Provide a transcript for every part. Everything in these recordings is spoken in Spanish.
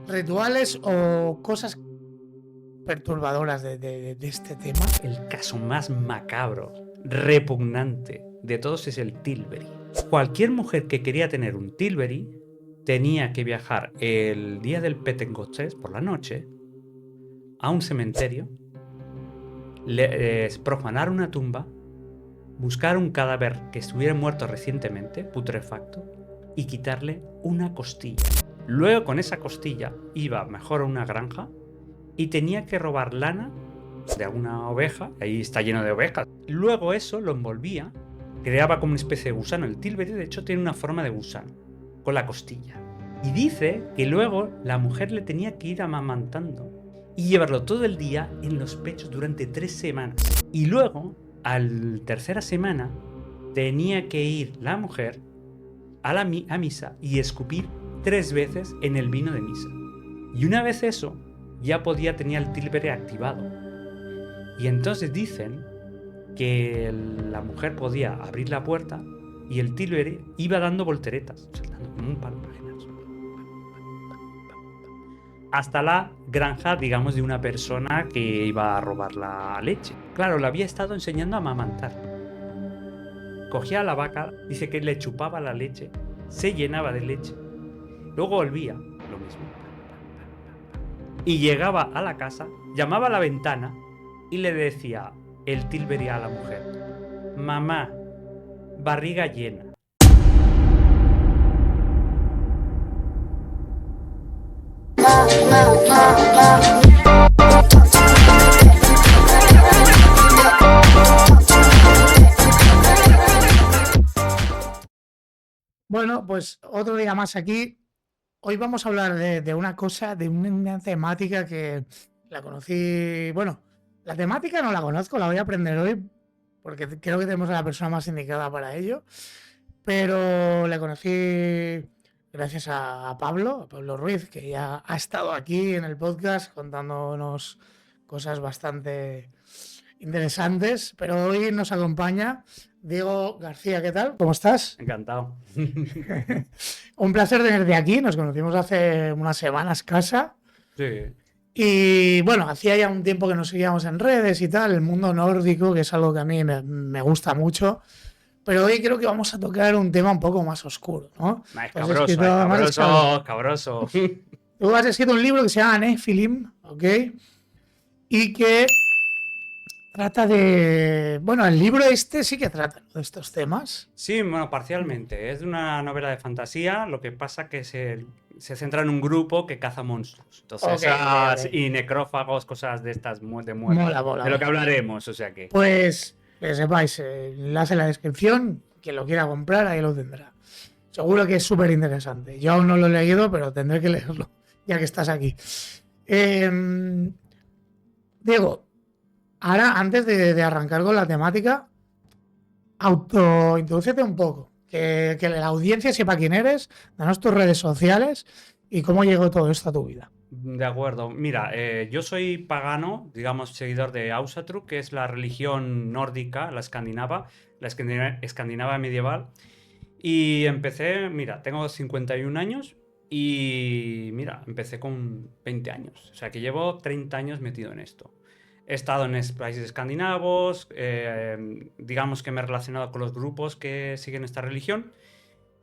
rituales o cosas perturbadoras de este tema. El caso más macabro, repugnante de todos es el Tilbury. Cualquier mujer que quería tener un Tilbury tenía que viajar el día del Pentecostés por la noche a un cementerio, profanar una tumba, buscar un cadáver que estuviera muerto recientemente, putrefacto, y quitarle una costilla. Luego con esa costilla iba mejor a una granja y tenía que robar lana de alguna oveja, ahí está lleno de ovejas. Luego eso lo envolvía, creaba como una especie de gusano. El Tilbury de hecho tiene una forma de gusano, con la costilla. Y dice que luego la mujer le tenía que ir amamantando y llevarlo todo el día en los pechos durante 3 semanas. Y luego, a la tercera semana, tenía que ir la mujer a misa y escupir 3 veces en el vino de misa. Y una vez eso, ya tenía el Tilbury activado. Y entonces dicen que la mujer podía abrir la puerta y el Tilbury iba dando volteretas, saltando como un palo, imaginaos, hasta la granja, digamos, de una persona que iba a robar la leche. Claro, le había estado enseñando a amamantar. Cogía a la vaca, dice que le chupaba la leche, se llenaba de leche, luego volvía, lo mismo, y llegaba a la casa, llamaba a la ventana y le decía el Tilbury a la mujer: mamá, barriga llena. Bueno, pues otro día más aquí. Hoy vamos a hablar de una cosa, de una temática que la conocí. Bueno, la temática no la conozco, la voy a aprender hoy porque creo que tenemos a la persona más indicada para ello. Pero la conocí gracias a Pablo Ruiz, que ya ha estado aquí en el podcast contándonos cosas bastante interesantes. Pero hoy nos acompaña Diego García. ¿Qué tal? ¿Cómo estás? Encantado. Un placer tenerte aquí. Nos conocimos hace unas semanas escasa. Sí. Y bueno, hacía ya un tiempo que nos seguíamos en redes y tal, el mundo nórdico, que es algo que a mí me gusta mucho. Pero hoy creo que vamos a tocar un tema un poco más oscuro, ¿no? Es Tú has escrito, cabroso. tú has escrito un libro que se llama Nephilim, ¿ok? Y que trata de... Bueno, el libro este sí que trata de estos temas. Sí, bueno, parcialmente. Es una novela de fantasía, lo que pasa que se centra en un grupo que caza monstruos. Entonces, Ok. y necrófagos, cosas de estas de muerte. Mola, De lo que mola. hablaremos, o sea que. Pues que sepáis, enlace en la descripción, quien lo quiera comprar, ahí lo tendrá. Seguro que es súper interesante. Yo aún no lo he leído, pero tendré que leerlo, ya que estás aquí. Diego, ahora antes de arrancar con la temática, autointrodúcete un poco. Que la audiencia sepa quién eres, danos tus redes sociales y cómo llegó todo esto a tu vida. De acuerdo. Mira, yo soy pagano, digamos, seguidor de Áusatrú, que es la religión nórdica, la escandinava medieval. Y empecé, mira, tengo 51 años y mira, empecé con 20 años. O sea que llevo 30 años metido en esto. He estado en países escandinavos, digamos que me he relacionado con los grupos que siguen esta religión.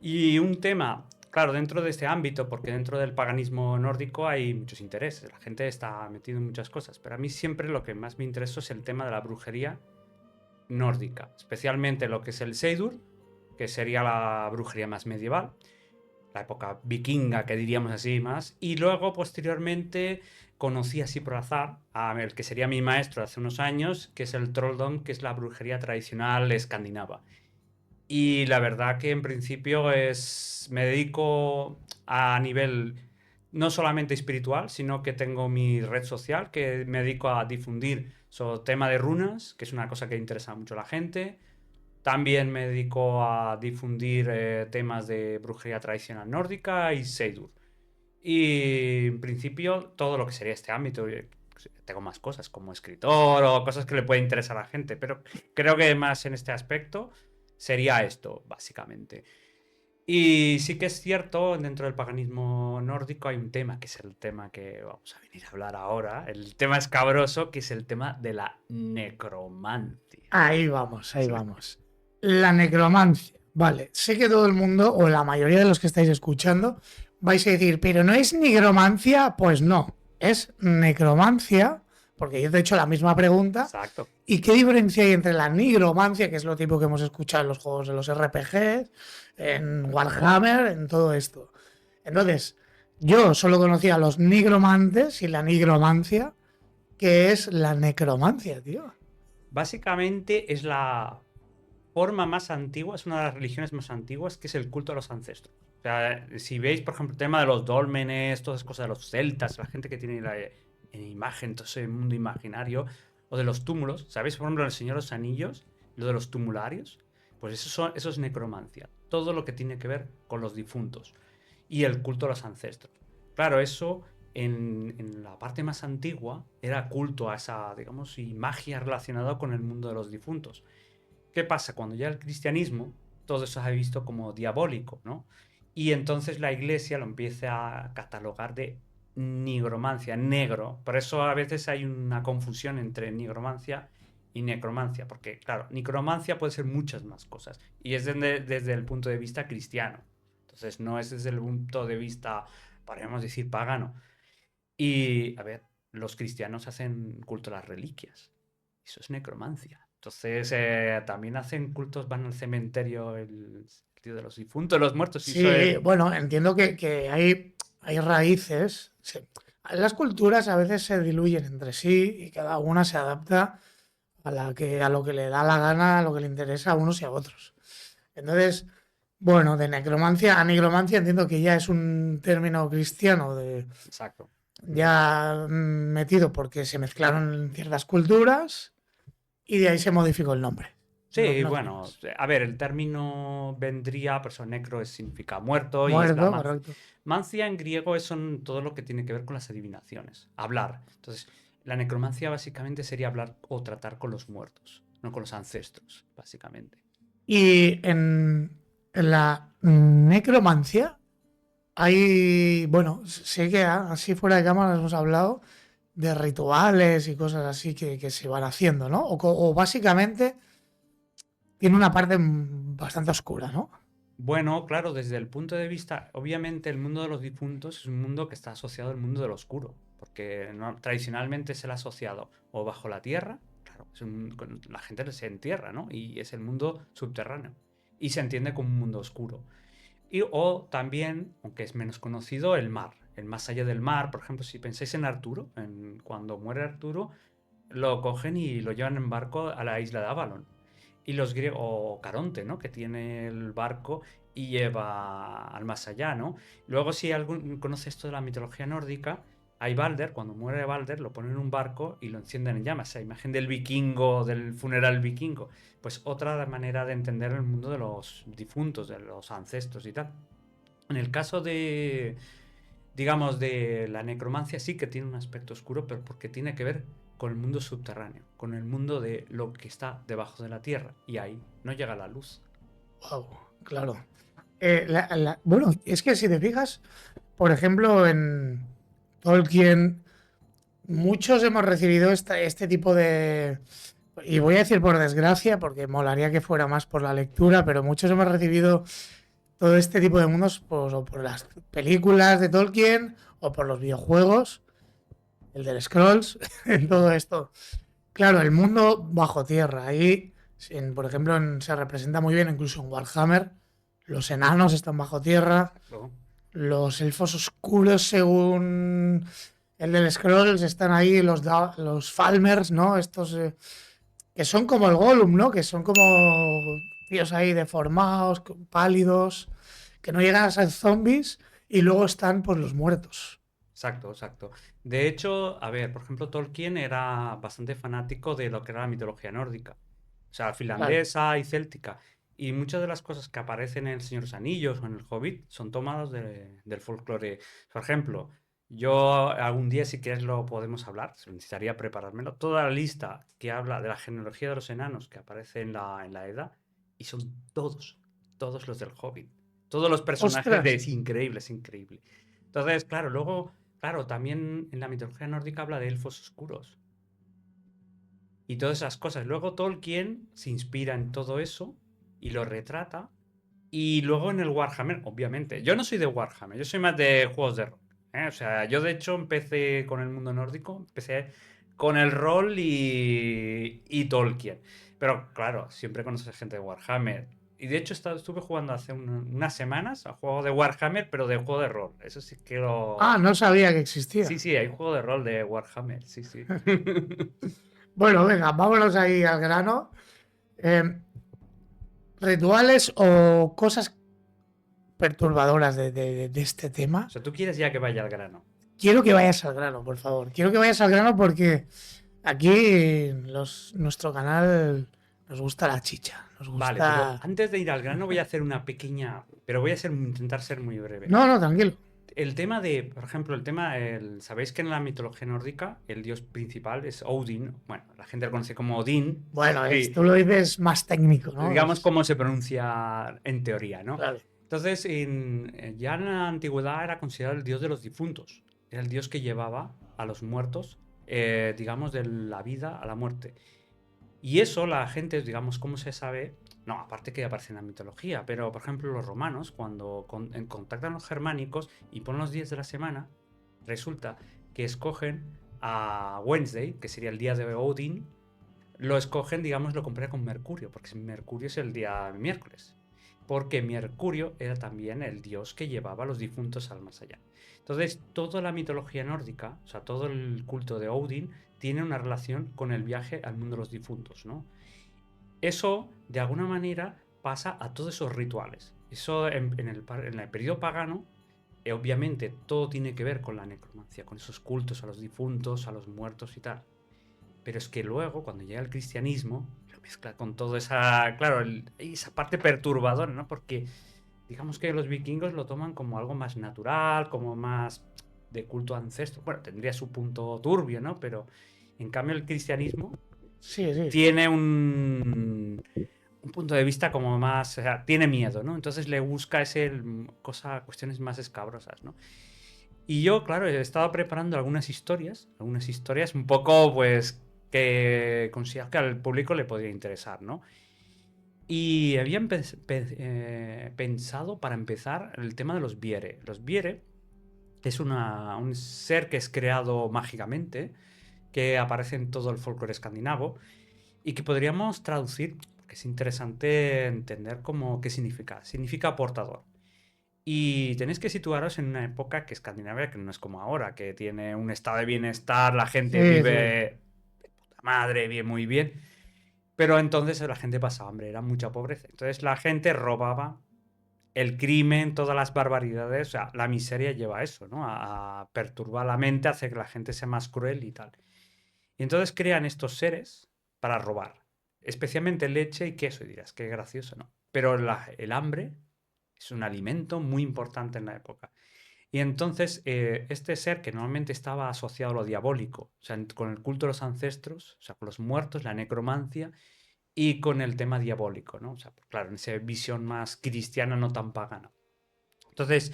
Y un tema, claro, dentro de este ámbito, porque dentro del paganismo nórdico hay muchos intereses, la gente está metida en muchas cosas, pero a mí siempre lo que más me interesó es el tema de la brujería nórdica, especialmente lo que es el Seidur, que sería la brujería más medieval, la época vikinga, que diríamos así más, y luego posteriormente conocí así por azar a el que sería mi maestro hace unos años, que es el Trolldom, que es la brujería tradicional escandinava. Y la verdad que en principio me dedico a nivel no solamente espiritual, sino que tengo mi red social que me dedico a difundir sobre tema de runas, que es una cosa que interesa mucho a la gente. También me dedico a difundir temas de brujería tradicional nórdica y Seidur. Y en principio todo lo que sería este ámbito. Tengo más cosas como escritor o cosas que le pueden interesar a la gente, pero creo que más en este aspecto sería esto, básicamente. Y sí que es cierto, dentro del paganismo nórdico hay un tema, que es el tema que vamos a venir a hablar ahora, el tema escabroso, que es el tema de la necromancia. Ahí vamos, ahí vamos. La necromancia. Vale, sé que todo el mundo, o la mayoría de los que estáis escuchando, vais a decir, pero no es nigromancia. Pues no, es necromancia, porque yo te he hecho la misma pregunta. Exacto. ¿Y qué diferencia hay entre la nigromancia, que es lo tipo que hemos escuchado en los juegos de los RPGs, en Warhammer, en todo esto? Entonces, yo solo conocía a los nigromantes y la nigromancia, que es la necromancia, tío. Básicamente es la forma más antigua, es una de las religiones más antiguas, que es el culto a los ancestros. O sea, si veis, por ejemplo, el tema de los dólmenes, todas esas cosas de los celtas, la gente que tiene la imagen, todo ese mundo imaginario, o de los túmulos, ¿sabéis? Por ejemplo, el Señor de los Anillos, lo de los tumularios, pues eso es necromancia. Todo lo que tiene que ver con los difuntos y el culto a los ancestros. Claro, eso en la parte más antigua era culto a esa, digamos, y magia relacionada con el mundo de los difuntos. ¿Qué pasa? Cuando ya el cristianismo, todo eso se ha visto como diabólico, ¿no? Y entonces la iglesia lo empieza a catalogar de nigromancia, negro. Por eso a veces hay una confusión entre nigromancia y necromancia, porque claro, necromancia puede ser muchas más cosas, y es desde el punto de vista cristiano. Entonces no es desde el punto de vista, podríamos decir, pagano. Y, a ver, los cristianos hacen culto a las reliquias. Eso es necromancia. Entonces, también hacen cultos, van al cementerio, el tío de los difuntos, los muertos, y eso es... Sí, bueno, entiendo que hay raíces. Las culturas a veces se diluyen entre sí y cada una se adapta a lo que le da la gana, a lo que le interesa a unos y a otros. Entonces, bueno, de necromancia a nigromancia entiendo que ya es un término cristiano Exacto. ya metido porque se mezclaron ciertas culturas y de ahí se modificó el nombre. No, Sí, no tiene bueno, más. a ver, el término vendría, por eso necro significa muerto y es la Muerto, mancia. correcto. Mancia en griego es todo lo que tiene que ver con las adivinaciones, hablar. Entonces, la necromancia básicamente sería hablar o tratar con los muertos, no con los ancestros, básicamente. Y en la necromancia hay, bueno, sé que así fuera de cámara hemos hablado de rituales y cosas así que se van haciendo, ¿no? O básicamente tiene una parte bastante oscura, ¿no? Bueno, claro, desde el punto de vista, obviamente el mundo de los difuntos es un mundo que está asociado al mundo del oscuro, porque tradicionalmente se le ha asociado o bajo la tierra, claro, la gente se entierra, ¿no? Y es el mundo subterráneo, y se entiende como un mundo oscuro. O también, aunque es menos conocido, el mar, el más allá del mar. Por ejemplo, si pensáis en Arturo, cuando muere Arturo, lo cogen y lo llevan en barco a la isla de Avalon. Y los griegos, o Caronte, ¿no? Que tiene el barco y lleva al más allá, ¿no? Luego, si alguien conoce esto de la mitología nórdica, hay Balder, cuando muere Balder, lo ponen en un barco y lo encienden en llamas. Esa imagen del vikingo, del funeral vikingo. Pues otra manera de entender el mundo de los difuntos, de los ancestros y tal. En el caso de, digamos, de la necromancia sí que tiene un aspecto oscuro, pero porque tiene que ver con el mundo subterráneo, con el mundo de lo que está debajo de la tierra, y ahí no llega la luz. Wow, claro. Bueno, es que si te fijas, por ejemplo, en Tolkien, muchos hemos recibido este tipo de... Y voy a decir por desgracia, porque molaría que fuera más por la lectura, pero muchos hemos recibido todo este tipo de mundos o por las películas de Tolkien o por los videojuegos, el del Scrolls, en todo esto. Claro, el mundo bajo tierra. Ahí, por ejemplo, se representa muy bien, incluso en Warhammer, los enanos están bajo tierra, ¿No? los elfos oscuros, según el del Scrolls, están ahí, los Falmers, ¿no? Estos que son como el Gollum, ¿no? Que son como tíos ahí deformados, pálidos, que no llegan a ser zombies y luego están pues los muertos. Exacto, exacto. De hecho, a ver, por ejemplo, Tolkien era bastante fanático de lo que era la mitología nórdica, o sea, Claro. finlandesa y céltica. Y muchas de las cosas que aparecen en El Señor de los Anillos o en El Hobbit son tomadas del folclore. Por ejemplo, yo algún día, si quieres, lo podemos hablar, necesitaría preparármelo. Toda la lista que habla de la genealogía de los enanos que aparece en la Edda, y son todos los del Hobbit. Todos los personajes ¡Ostras! es increíble, es increíble. Entonces, claro, luego, claro, también en la mitología nórdica habla de elfos oscuros. Y todas esas cosas. Luego Tolkien se inspira en todo eso y lo retrata. Y luego en el Warhammer, obviamente. Yo no soy de Warhammer, yo soy más de juegos de rol. O sea, yo de hecho empecé con el mundo nórdico, empecé con el rol y Tolkien. Pero claro, siempre conoces gente de Warhammer. Y de hecho estuve jugando hace unas semanas a juego de Warhammer, pero de juego de rol. Eso sí que lo... Ah, no sabía que Sí, existía. sí, hay juego de rol de Warhammer, sí, sí. Bueno, venga, vámonos ahí al grano. Eh, Rituales o cosas perturbadoras de este O tema. sea, tú quieres ya que vaya al grano. Quiero que vayas al grano, por favor. Quiero que vayas al grano porque aquí nuestro canal nos gusta la chicha. Nos Vale, pero gusta... antes de ir al grano voy a hacer una pequeña, pero voy a intentar ser muy breve. No, no, tranquilo. El tema de, por ejemplo, sabéis que en la mitología nórdica el dios principal es Odin. Bueno, la gente lo conoce como Odín. Bueno, Sí, tú lo dices más técnico, ¿no? digamos cómo se pronuncia en teoría, ¿no? Claro. Entonces, ya en la antigüedad era considerado el dios de los difuntos. Era el dios que llevaba a los muertos, digamos, de la vida a la muerte. Y eso la gente, digamos, ¿cómo se sabe? No, aparte que aparece en la mitología, pero por ejemplo los romanos, cuando contactan a los germánicos y ponen los días de la semana, resulta que escogen a Wednesday, que sería el día de Odin, lo escogen, digamos, lo comparan con Mercurio, porque Mercurio es el día miércoles. Porque Mercurio era también el dios que llevaba a los difuntos al más allá. Entonces, toda la mitología nórdica, o sea, todo el culto de Odin, tiene una relación con el viaje al mundo de los difuntos, ¿no? Eso, de alguna manera, pasa a todos esos rituales. Eso en el periodo pagano, obviamente, todo tiene que ver con la necromancia, con esos cultos a los difuntos, a los muertos y tal. Pero es que luego, cuando llega el cristianismo, lo mezcla con toda esa, claro, esa parte perturbadora, ¿no? Porque digamos que los vikingos lo toman como algo más natural, como más de culto ancestro. Bueno, tendría su punto turbio, ¿no? Pero en cambio el cristianismo Sí, sí. tiene un punto de vista como más, o sea, tiene miedo, ¿no? Entonces le busca cuestiones más escabrosas, ¿no? Y yo, claro, he estado preparando algunas historias un poco, pues, que considero que al público le podría interesar, ¿no? Y habían pensado, para empezar, el tema de los Viere. Los Viere es un ser que es creado mágicamente, que aparece en todo el folclore escandinavo y que podríamos traducir, porque es interesante entender qué significa. Significa portador. Y tenéis que situaros en una época que Escandinavia, que no es como ahora, que tiene un estado de bienestar, la gente Sí, sí. vive de puta madre, bien, muy bien. Pero entonces la gente pasaba hambre, era mucha pobreza. Entonces la gente robaba, el crimen, todas las barbaridades, o sea, la miseria lleva a eso, ¿no? A perturbar la mente, hace que la gente sea más cruel y tal. Y entonces crean estos seres para robar, especialmente leche y queso. Y dirás, qué gracioso, ¿no? Pero el hambre es un alimento muy importante en la época. Y entonces este ser que normalmente estaba asociado a lo diabólico, o sea, con el culto de los ancestros, o sea, con los muertos, la necromancia, y con el tema diabólico, ¿no? O sea, pues claro, en esa visión más cristiana, no tan pagana. Entonces,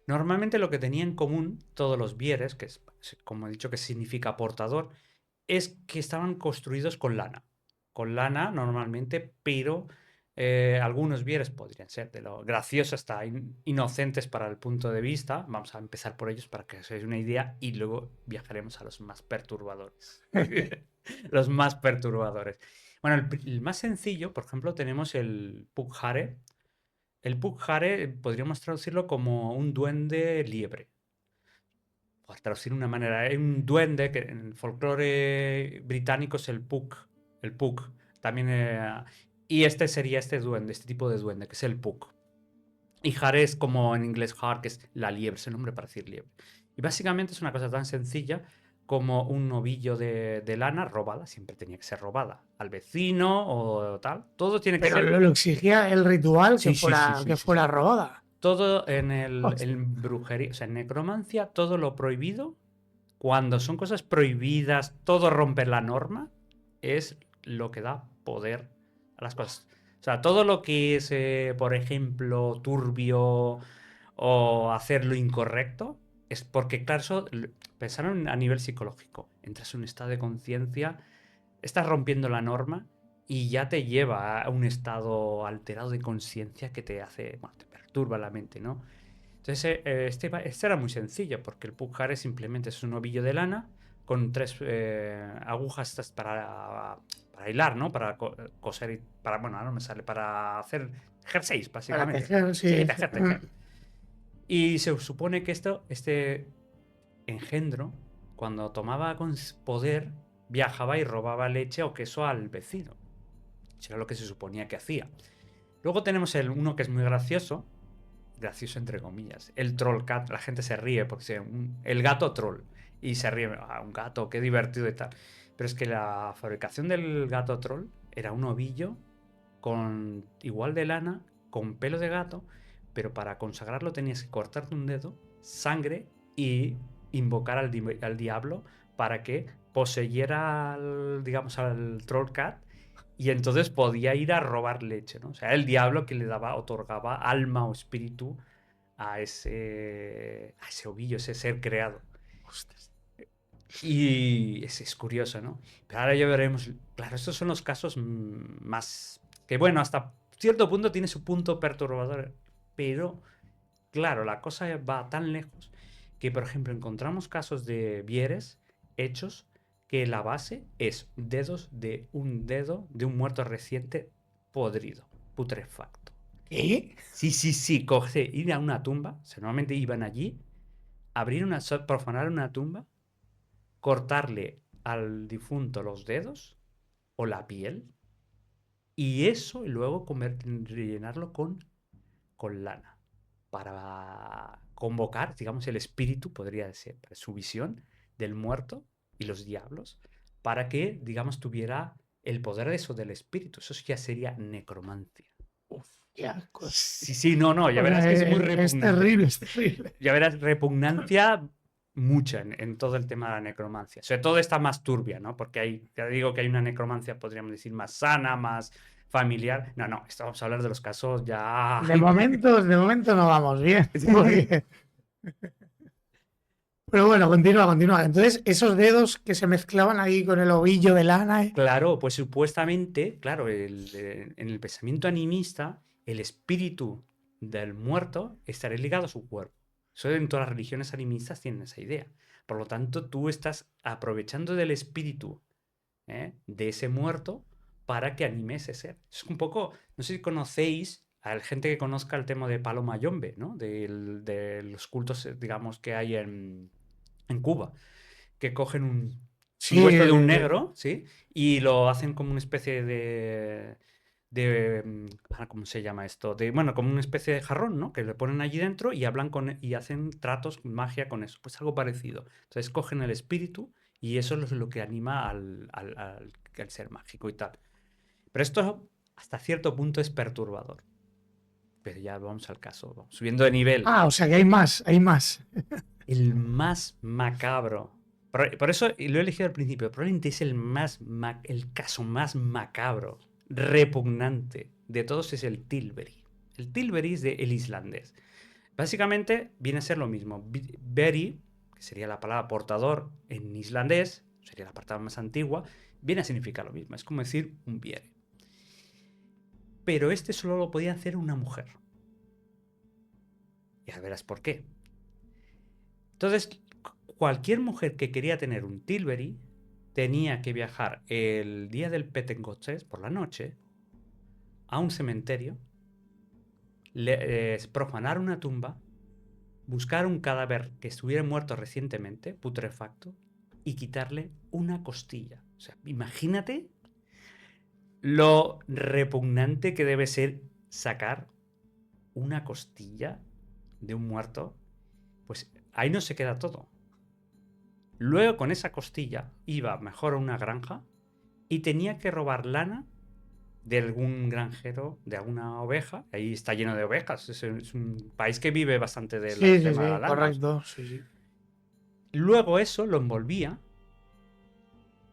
normalmente lo que tenían en común todos los vieres, que es, como he dicho, que significa portador, es que estaban construidos con lana. Con lana normalmente, pero algunos bienes podrían ser de lo graciosos hasta inocentes para el punto de vista. Vamos a empezar por ellos para que os hagáis una idea y luego viajaremos a los más perturbadores. Los más perturbadores. Bueno, el más sencillo, por ejemplo, tenemos el Pughare. El Pughare podríamos traducirlo como un duende liebre. Por traducir de una manera, hay un duende que en el folclore británico es el Pug. El Pug. También, y este sería este duende, este tipo de duende, que es el Pug. Y Hare es como en inglés hare, que es la liebre, es el nombre para decir liebre. Y básicamente es una cosa tan sencilla como un novillo de lana robada, siempre tenía que ser robada, al vecino o tal. Todo tiene que Pero ser. lo exigía el ritual Sí, sí, sí, sí, que sí, sí. fuera robada. Todo Hostia. en brujería, o sea, en necromancia, todo lo prohibido, cuando son cosas prohibidas, todo romper la norma, es lo que da poder a las cosas. O sea, todo lo que es, por ejemplo, turbio o hacer lo incorrecto, es porque, claro, pensaron a nivel psicológico. Entras en un estado de conciencia, estás rompiendo la norma y ya te lleva a un estado alterado de conciencia que te hace, bueno, te perturba la mente, ¿no? Entonces, este era muy sencillo, porque el pujar simplemente es un ovillo de lana con 3 agujas estas para hilar, ¿no? Para coser y para, bueno, ahora no me sale, para hacer jerseys, Para básicamente. tejer, Sí, sí. tejer. Y se supone que este engendro, cuando tomaba poder, viajaba y robaba leche o queso al vecino. Eso era lo que se suponía que hacía. Luego tenemos uno que es muy gracioso entre comillas. El troll cat, la gente se ríe porque el gato troll. Y se ríe, un gato, qué divertido y tal. Pero es que la fabricación del gato troll era un ovillo con igual de lana, con pelo de gato, pero para consagrarlo tenías que cortarte un dedo, sangre y invocar al diablo para que poseyera digamos, al troll cat y entonces podía ir a robar leche, ¿no? O sea, el diablo que le otorgaba alma o espíritu a ese ovillo, ese ser creado. Ostras. Y es curioso, ¿no? Pero ahora ya veremos. Claro, estos son los casos más. Que bueno, hasta cierto punto tiene su punto perturbador. Pero, claro, la cosa va tan lejos que, por ejemplo, encontramos casos de vieres hechos que la base es dedos de un dedo de un muerto reciente podrido, putrefacto. ¿Qué? Sí, ir a una tumba. O sea, normalmente iban allí, profanar una tumba, cortarle al difunto los dedos o la piel y eso y luego rellenarlo con lana para convocar, digamos, el espíritu, podría ser, para su visión del muerto y los diablos, para que, digamos, tuviera el poder de eso del espíritu. Eso ya sería necromancia. Uf, qué asco. Sí, no, ya O verás sea, que es muy es repugnante. terrible, es terrible. Ya verás repugnancia mucha en todo el tema de la necromancia. Sobre todo está más turbia, ¿no? Porque ya digo que hay una necromancia, podríamos decir, más sana, más familiar. No, esto vamos a hablar de los casos ya. De momento no vamos bien. porque- Pero bueno, continúa. Entonces, esos dedos que se mezclaban ahí con el ovillo de lana, ¿eh? Claro, pues supuestamente, claro, en el pensamiento animista, el espíritu del muerto estaría ligado a su cuerpo. Eso en todas las religiones animistas tienen esa idea. Por lo tanto, tú estás aprovechando del espíritu, de ese muerto para que anime ese ser. Es un poco, no sé si conocéis a la gente que conozca el tema de Palo Mayombe, ¿no? De los cultos, digamos, que hay en Cuba, que cogen un Sí, hueso de un negro, ¿sí? Y lo hacen como una especie ¿cómo se llama esto? Bueno, como una especie de jarrón, ¿no? Que le ponen allí dentro y hablan y hacen tratos, magia con eso. Pues algo parecido. Entonces cogen el espíritu y eso es lo que anima al ser mágico y tal. Pero esto hasta cierto punto es perturbador. Pero ya vamos al caso, vamos subiendo de nivel. o sea que hay más, hay más. El más macabro. Por eso lo he elegido al principio. Probablemente es el caso más macabro, repugnante de todos es el Tilbury. El Tilbury es el islandés. Básicamente viene a ser lo mismo. Beri, que sería la palabra portador en islandés, sería la palabra más antigua, viene a significar lo mismo. Es como decir un viere. Pero este solo lo podía hacer una mujer. Ya verás por qué. Entonces, cualquier mujer que quería tener un Tilbury tenía que viajar el día del Pentecostés por la noche a un cementerio, profanar una tumba, buscar un cadáver que estuviera muerto recientemente, putrefacto, y quitarle una costilla. O sea, imagínate lo repugnante que debe ser sacar una costilla de un muerto. Pues ahí no se queda todo. Luego con esa costilla iba mejor a una granja y tenía que robar lana de algún granjero, de alguna oveja. Ahí está lleno de ovejas. Es un país que vive bastante del Sí, tema de la lana. correcto, sí. Luego eso lo envolvía,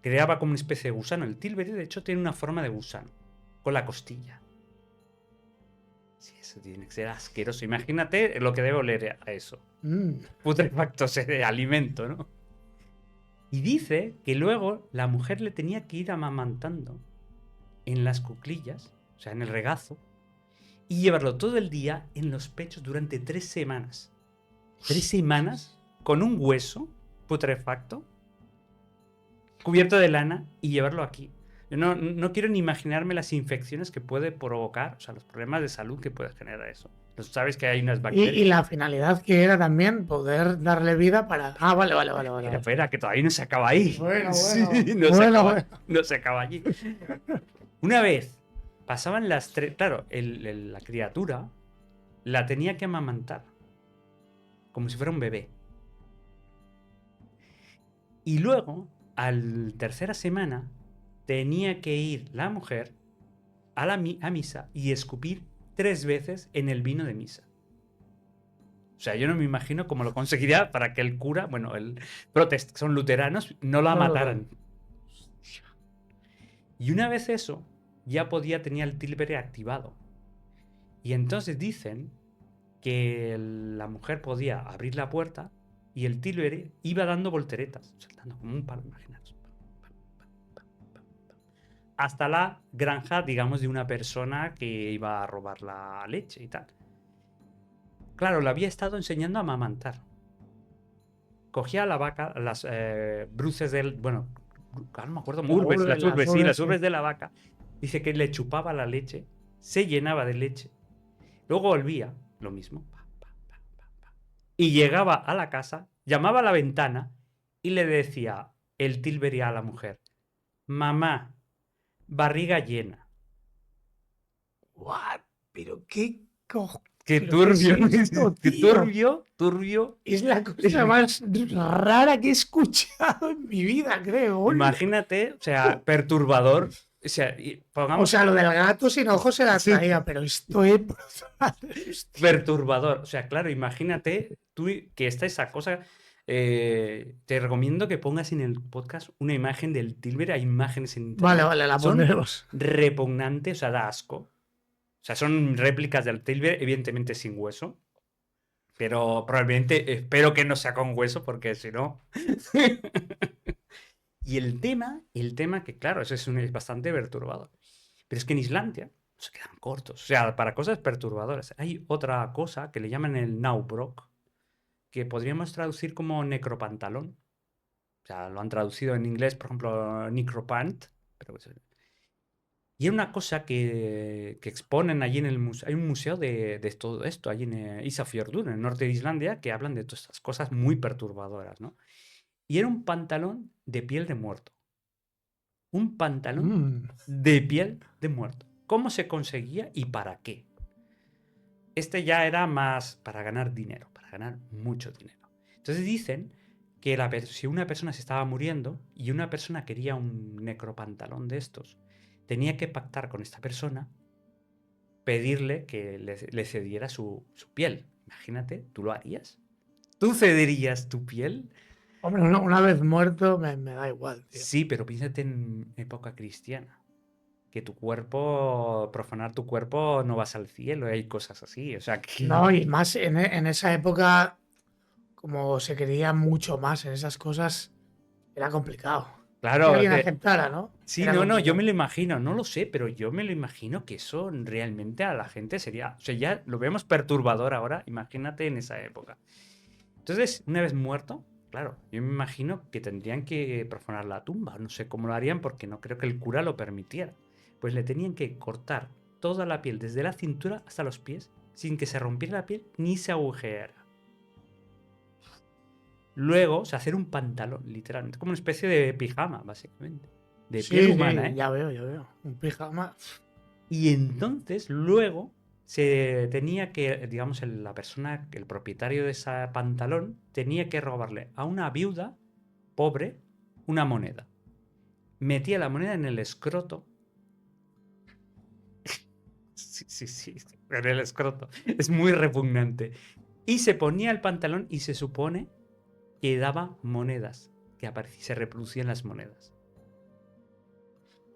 creaba como una especie de gusano. El Tilbury, de hecho, tiene una forma de gusano, con la costilla. Sí, eso tiene que ser asqueroso. Imagínate lo que debe oler a eso. Mm. Putrefacto ese alimento, ¿no? Y dice que luego la mujer le tenía que ir amamantando en las cuclillas, o sea, en el regazo, y llevarlo todo el día en los pechos durante 3 semanas. 3 semanas con un hueso putrefacto, cubierto de lana, y llevarlo aquí. Yo no quiero ni imaginarme las infecciones que puede provocar, o sea, los problemas de salud que puede generar eso. Sabes que hay unas Y bacterias. la finalidad que era también poder darle vida para. Ah, vale. Espera, que todavía no se acaba ahí. Bueno, Sí, bueno. Bueno. no se acaba allí. Una vez pasaban las 3. Claro, la criatura la tenía que amamantar. Como si fuera un bebé. Y luego, a la tercera semana, tenía que ir la mujer a misa y escupir 3 veces en el vino de misa. O sea, yo no me imagino cómo lo conseguiría para que el cura, bueno, el protest, son luteranos, no la mataran. Y una vez eso, ya tenía el tilbury activado. Y entonces dicen que la mujer podía abrir la puerta y el tilbury iba dando volteretas, saltando como un palo, imaginaos. Hasta la granja, digamos, de una persona que iba a robar la leche y tal. Claro, le había estado enseñando a amamantar. Cogía a la vaca, las bruces del... Bueno, no me acuerdo, las urbes de la vaca. Dice que le chupaba la leche, se llenaba de leche. Luego volvía, lo mismo. Y llegaba a la casa, llamaba a la ventana y le decía el tilbury a la mujer: mamá, barriga llena. What? Pero qué Qué ¿pero qué es turbio, esto, qué tío? turbio. Es la cosa más rara que he escuchado en mi vida, creo. Imagínate, o sea, perturbador. O sea, O sea, lo del gato sin ojos se la Sí. traía, pero esto es brutal. Perturbador. O sea, claro, imagínate tú que esa cosa. Te recomiendo que pongas en el podcast una imagen del Tilbury. Hay imágenes en internet. Vale, la Son pondremos. repugnantes, o sea, da asco. O sea, son réplicas del Tilbury, evidentemente sin hueso. Pero probablemente espero que no sea con hueso, porque si no. Y el tema que, claro, eso es bastante perturbador. Pero es que en Islandia se quedan cortos. O sea, para cosas perturbadoras. Hay otra cosa que le llaman el Naubrok, que podríamos traducir como necropantalón. O sea, lo han traducido en inglés, por ejemplo, necropant. Y era una cosa que exponen allí en el museo. Hay un museo de todo esto, allí en Ísafjörður, en el norte de Islandia, que hablan de todas estas cosas muy perturbadoras, ¿no? Y era un pantalón de piel de muerto. Un pantalón de piel de muerto. ¿Cómo se conseguía y para qué? Este ya era más para ganar dinero, para ganar mucho dinero. Entonces dicen que si una persona se estaba muriendo y una persona quería un necropantalón de estos, tenía que pactar con esta persona, pedirle que le cediera su piel. Imagínate, ¿tú lo harías? ¿Tú cederías tu piel? Hombre, una vez muerto me da igual, tío. Sí, pero piénsate en época cristiana. Que tu cuerpo, profanar tu cuerpo, no vas al cielo, hay cosas así. O sea que. No, y más en esa época, como se quería mucho más en esas cosas, era complicado. Que Claro, alguien aceptara, ¿no? sí, Era no, yo me complicado. lo imagino, no lo sé, pero yo me lo imagino que eso realmente a la gente sería. O sea, ya lo vemos perturbador ahora, imagínate en esa época. Entonces, una vez muerto, claro, yo me imagino que tendrían que profanar la tumba. No sé cómo lo harían porque no creo que el cura lo permitiera. Pues le tenían que cortar toda la piel desde la cintura hasta los pies sin que se rompiera la piel ni se agujereara. Luego, o sea, hacer un pantalón, literalmente, como una especie de pijama, básicamente. De piel humana, Sí, ¿eh? ya veo. Un pijama. Y entonces, luego, se tenía que, digamos, la persona, el propietario de ese pantalón, tenía que robarle a una viuda pobre una moneda. Metía la moneda en el escroto. Sí, en el escroto. Es muy repugnante. Y se ponía el pantalón y se supone que daba monedas, que se reproducían las monedas.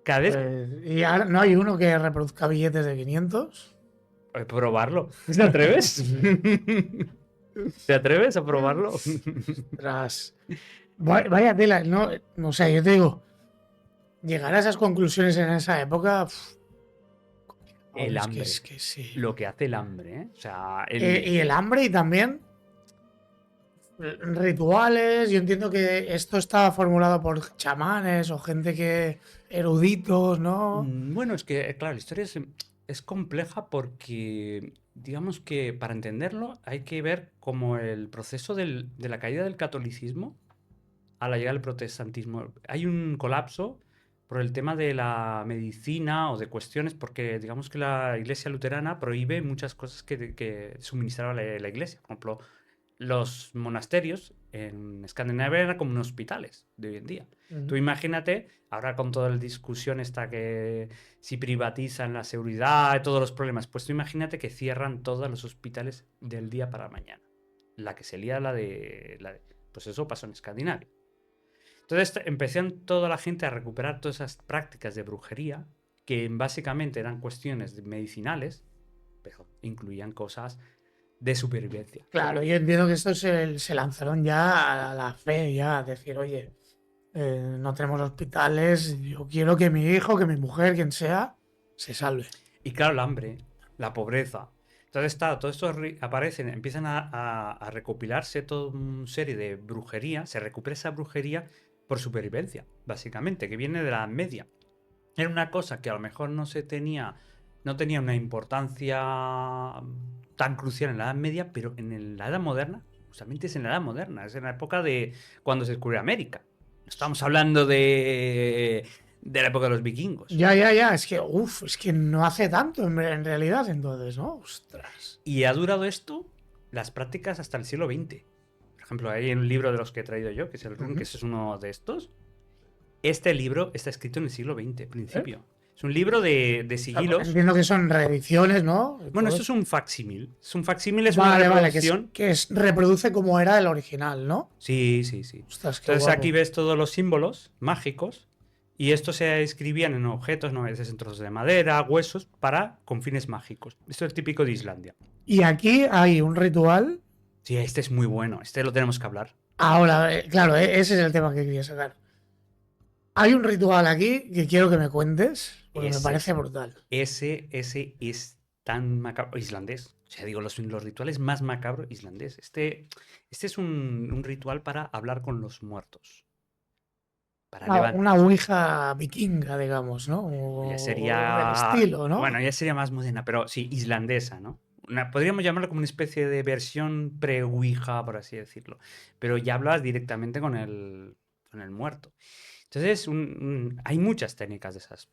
Cada vez. Pues, y ahora no hay uno que reproduzca billetes de 500. Probarlo. ¿Te atreves? ¿Te atreves a probarlo? Ostras. Vaya tela, no sé, yo te digo, llegar a esas conclusiones en esa época, El es hambre. es que sí. Lo que hace el hambre, ¿eh? O sea, Y el hambre y también rituales. Yo entiendo que esto estaba formulado por chamanes o gente que eruditos, ¿no? Bueno, es que, claro, la historia es compleja porque, digamos que para entenderlo hay que ver como el proceso de la caída del catolicismo a la llegada del protestantismo. Hay un colapso por el tema de la medicina o de cuestiones, porque digamos que la iglesia luterana prohíbe muchas cosas que suministraba la iglesia. Por ejemplo, los monasterios en Escandinavia eran como unos hospitales de hoy en día. Tú imagínate, ahora con toda la discusión esta que si privatizan la seguridad y todos los problemas, pues tú imagínate que cierran todos los hospitales del día para mañana. La que se lía pues eso pasó en Escandinavia. Entonces empezaron toda la gente a recuperar todas esas prácticas de brujería, que básicamente eran cuestiones medicinales, pero incluían cosas de supervivencia. Claro, yo entiendo que estos se lanzaron ya a la fe, ya a decir, oye, no tenemos hospitales, yo quiero que mi hijo, que mi mujer, quien sea, se salve. Y claro, el hambre, la pobreza. Entonces, todo esto aparecen, empiezan a recopilarse toda una serie de brujería, se recupera esa brujería por supervivencia, básicamente, que viene de la Edad Media. Era una cosa que a lo mejor no tenía una importancia tan crucial en la Edad Media, pero en la Edad Moderna, justamente es en la Edad Moderna, es en la época de cuando se descubrió América. No estamos hablando de la época de los vikingos. Ya, es que no hace tanto en realidad entonces, ¿no? Ostras. Y ha durado esto, las prácticas, hasta el siglo XX. Por ejemplo, hay un libro de los que he traído yo, que es el Run, que es uno de estos. Este libro está escrito en el siglo XX, principio. Es un libro de sigilos. Entiendo que son reediciones, ¿no? Bueno, esto es un facsímil. Es un facsímil, es Vale, una vale, reproducción. reproduce como era el original, ¿no? Sí. Ostras, qué Entonces guapo. aquí ves todos los símbolos mágicos y estos se escribían en objetos, no a veces en trozos de madera, huesos, con fines mágicos. Esto es típico de Islandia. Y aquí hay un ritual. Sí, este es muy bueno. Este lo tenemos que hablar. Ahora, claro, ese es el tema que quería sacar. Hay un ritual aquí que quiero que me cuentes, porque me parece brutal. Ese es tan macabro. Islandés. O sea, digo, los rituales más macabros islandés. Este es un ritual para hablar con los muertos. Una ouija vikinga, digamos, ¿no? Ya O sería. del estilo, ¿no? Bueno, ya sería más moderna, pero sí, islandesa, ¿no? Podríamos llamarlo como una especie de versión pre-ouija, por así decirlo. Pero ya hablas directamente con el muerto. Entonces, hay muchas técnicas de esas.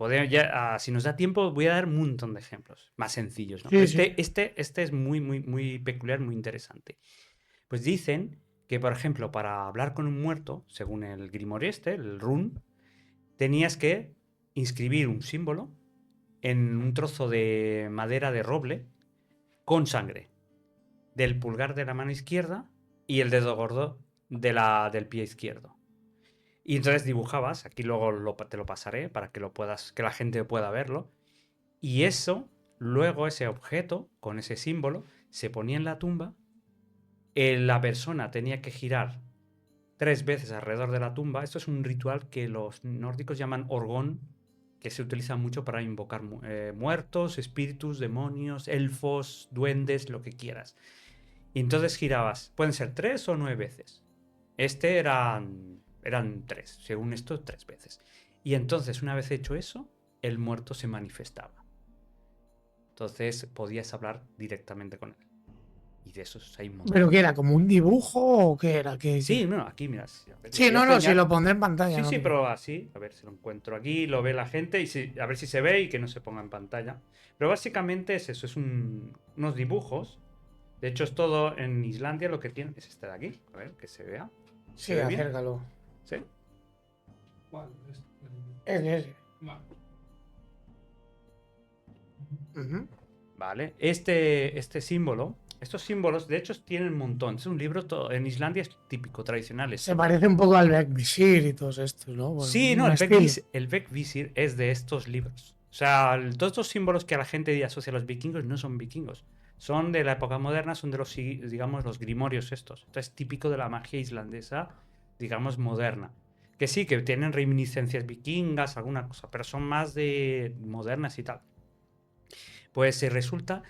Si nos da tiempo, voy a dar un montón de ejemplos más sencillos, ¿no? Sí, sí. Este es muy, muy, muy peculiar, muy interesante. Pues dicen que, por ejemplo, para hablar con un muerto, según el Grimoire el Run, tenías que inscribir un símbolo en un trozo de madera de roble con sangre del pulgar de la mano izquierda y el dedo gordo del pie izquierdo. Y entonces dibujabas, aquí luego te lo pasaré para que que la gente pueda verlo. Y luego ese objeto, con ese símbolo, se ponía en la tumba. La persona tenía que girar 3 veces alrededor de la tumba. Esto es un ritual que los nórdicos llaman orgón, que se utiliza mucho para invocar muertos, espíritus, demonios, elfos, duendes, lo que quieras. Y entonces girabas, pueden ser 3 o 9 veces. Eran 3, según esto, 3 veces. Y entonces, una vez hecho eso, el muerto se manifestaba. Entonces podías hablar directamente con él. Y de esos hay un montón. ¿Pero qué era? ¿Como un dibujo o qué era? Sí, no, aquí mira. Sí, sí, lo pondré en pantalla. Sí, pero así, a ver si lo encuentro aquí, lo ve la gente y a ver si se ve y que no se ponga en pantalla. Pero básicamente es eso, es unos dibujos. De hecho, es todo en Islandia, lo que tiene es este de aquí. A ver, que se vea. Sí, acércalo. ¿Sí? ¿Cuál? Ese. Vale. Vale. Este símbolo, estos símbolos, de hecho, tienen un montón. Es un libro, en Islandia es típico, tradicional. Se parece un poco al Beck Visir y todos estos, ¿no? Sí, no, el Beck Visir es de estos libros. O sea, todos estos símbolos que la gente asocia a los vikingos no son vikingos. Son de la época moderna, son de los, digamos, los grimorios estos. Esto es típico de la magia islandesa, digamos, moderna. Que sí, que tienen reminiscencias vikingas, alguna cosa, pero son más de modernas y tal. Pues resulta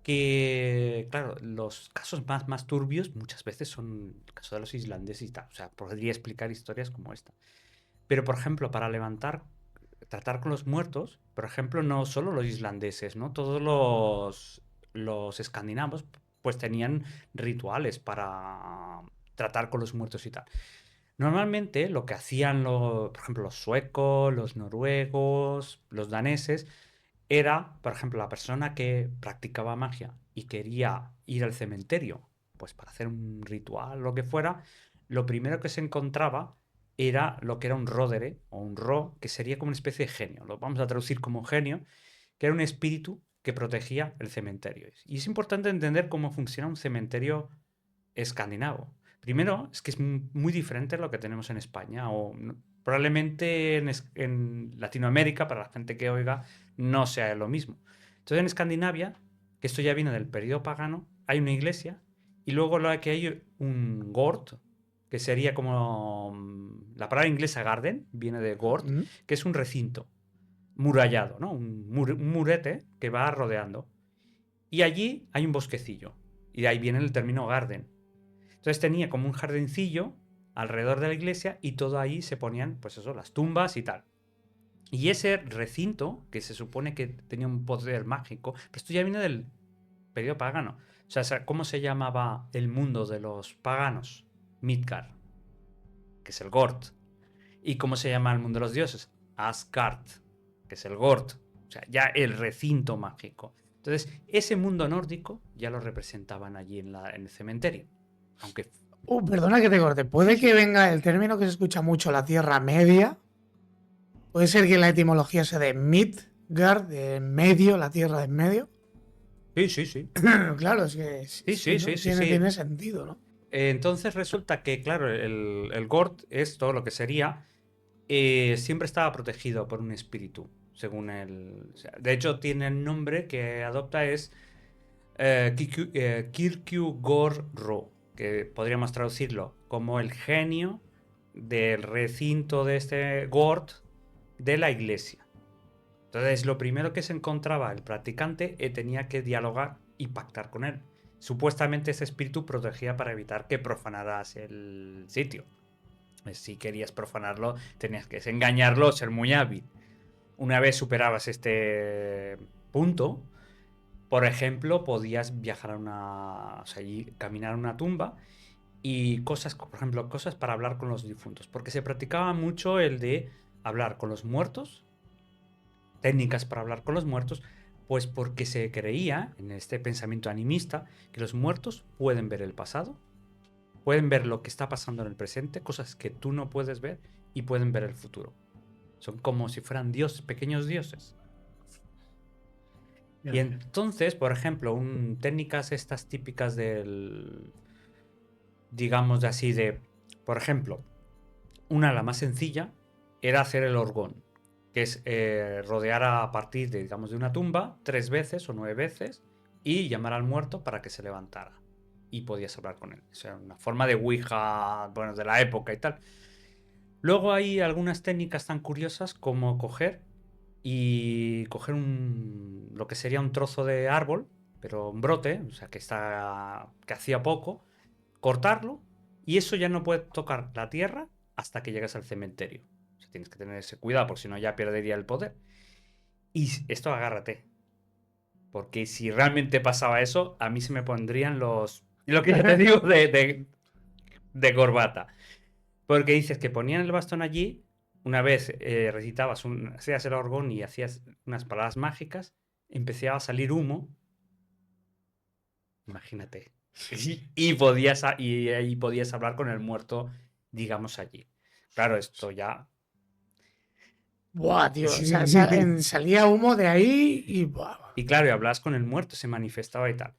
que, claro, los casos más turbios muchas veces son el caso de los islandeses y tal. O sea, podría explicar historias como esta. Pero, por ejemplo, para tratar con los muertos, por ejemplo, no solo los islandeses, ¿no? Todos los escandinavos, pues tenían rituales para tratar con los muertos y tal. Normalmente lo que hacían, por ejemplo, los suecos, los noruegos, los daneses, era, por ejemplo, la persona que practicaba magia y quería ir al cementerio, pues para hacer un ritual, lo que fuera, lo primero que se encontraba era lo que era un rodere o un ro, que sería como una especie de genio. Lo vamos a traducir como genio, que era un espíritu que protegía el cementerio. Y es importante entender cómo funciona un cementerio escandinavo. Primero, es que es muy diferente a lo que tenemos en España o probablemente en Latinoamérica, para la gente que oiga, no sea lo mismo. Entonces en Escandinavia, que esto ya viene del periodo pagano, hay una iglesia y luego lo que hay un gord, que sería como la palabra inglesa garden, viene de gord, que es un recinto murallado, ¿no? Un murete que va rodeando. Y allí hay un bosquecillo. Y de ahí viene el término garden. Entonces tenía como un jardincillo alrededor de la iglesia y todo ahí se ponían, pues eso, las tumbas y tal. Y ese recinto, que se supone que tenía un poder mágico, pero esto ya viene del periodo pagano. O sea, ¿cómo se llamaba el mundo de los paganos? Midgard, que es el Gord. ¿Y cómo se llama el mundo de los dioses? Asgard, que es el Gord. O sea, ya el recinto mágico. Entonces, ese mundo nórdico ya lo representaban allí en el cementerio. Aunque... Perdona que te corte. Puede que venga el término que se escucha mucho, la Tierra Media. Puede ser que la etimología sea de Midgard, de medio, la Tierra de en medio. Sí. Claro, es que tiene sentido, ¿no? Entonces resulta que, claro, el Gord, esto, lo que sería, siempre estaba protegido por un espíritu, según el... O sea, de hecho, tiene el nombre que adopta es Kirkjugor-ro, que podríamos traducirlo como el genio del recinto de este Gord de la iglesia. Entonces, lo primero que se encontraba el practicante tenía que dialogar y pactar con él. Supuestamente ese espíritu protegía para evitar que profanaras el sitio. Si querías profanarlo, tenías que engañarlo o ser muy hábil. Una vez superabas este punto, por ejemplo, podías viajar o sea, caminar a una tumba y cosas, por ejemplo, cosas para hablar con los difuntos. Porque se practicaba mucho el de hablar con los muertos, técnicas para hablar con los muertos, pues porque se creía, en este pensamiento animista, que los muertos pueden ver el pasado, pueden ver lo que está pasando en el presente, cosas que tú no puedes ver, y pueden ver el futuro. Son como si fueran dioses, pequeños dioses. Y entonces, por ejemplo, técnicas estas típicas del, digamos de así, por ejemplo, la más sencilla era hacer el orgón, que es rodear a partir de, digamos, de una tumba 3 veces o 9 veces y llamar al muerto para que se levantara. Y podías hablar con él. O sea, una forma de Ouija, bueno, de la época y tal. Luego hay algunas técnicas tan curiosas como coger lo que sería un trozo de árbol, pero un brote, o sea, que hacía poco, cortarlo y eso ya no puede tocar la tierra hasta que llegues al cementerio. O sea, tienes que tener ese cuidado porque si no ya perdería el poder. Y esto agárrate. Porque si realmente pasaba eso, a mí se me pondrían lo que ya te digo de corbata. Porque dices que ponían el bastón allí, una vez recitabas, hacías el orgón y hacías unas palabras mágicas, empezaba a salir humo. Imagínate. Y ahí podías hablar con el muerto, digamos, allí. Claro, esto ya... Buah, tío. O sea, salía humo de ahí y... Buah. Y claro, y hablabas con el muerto, se manifestaba y tal.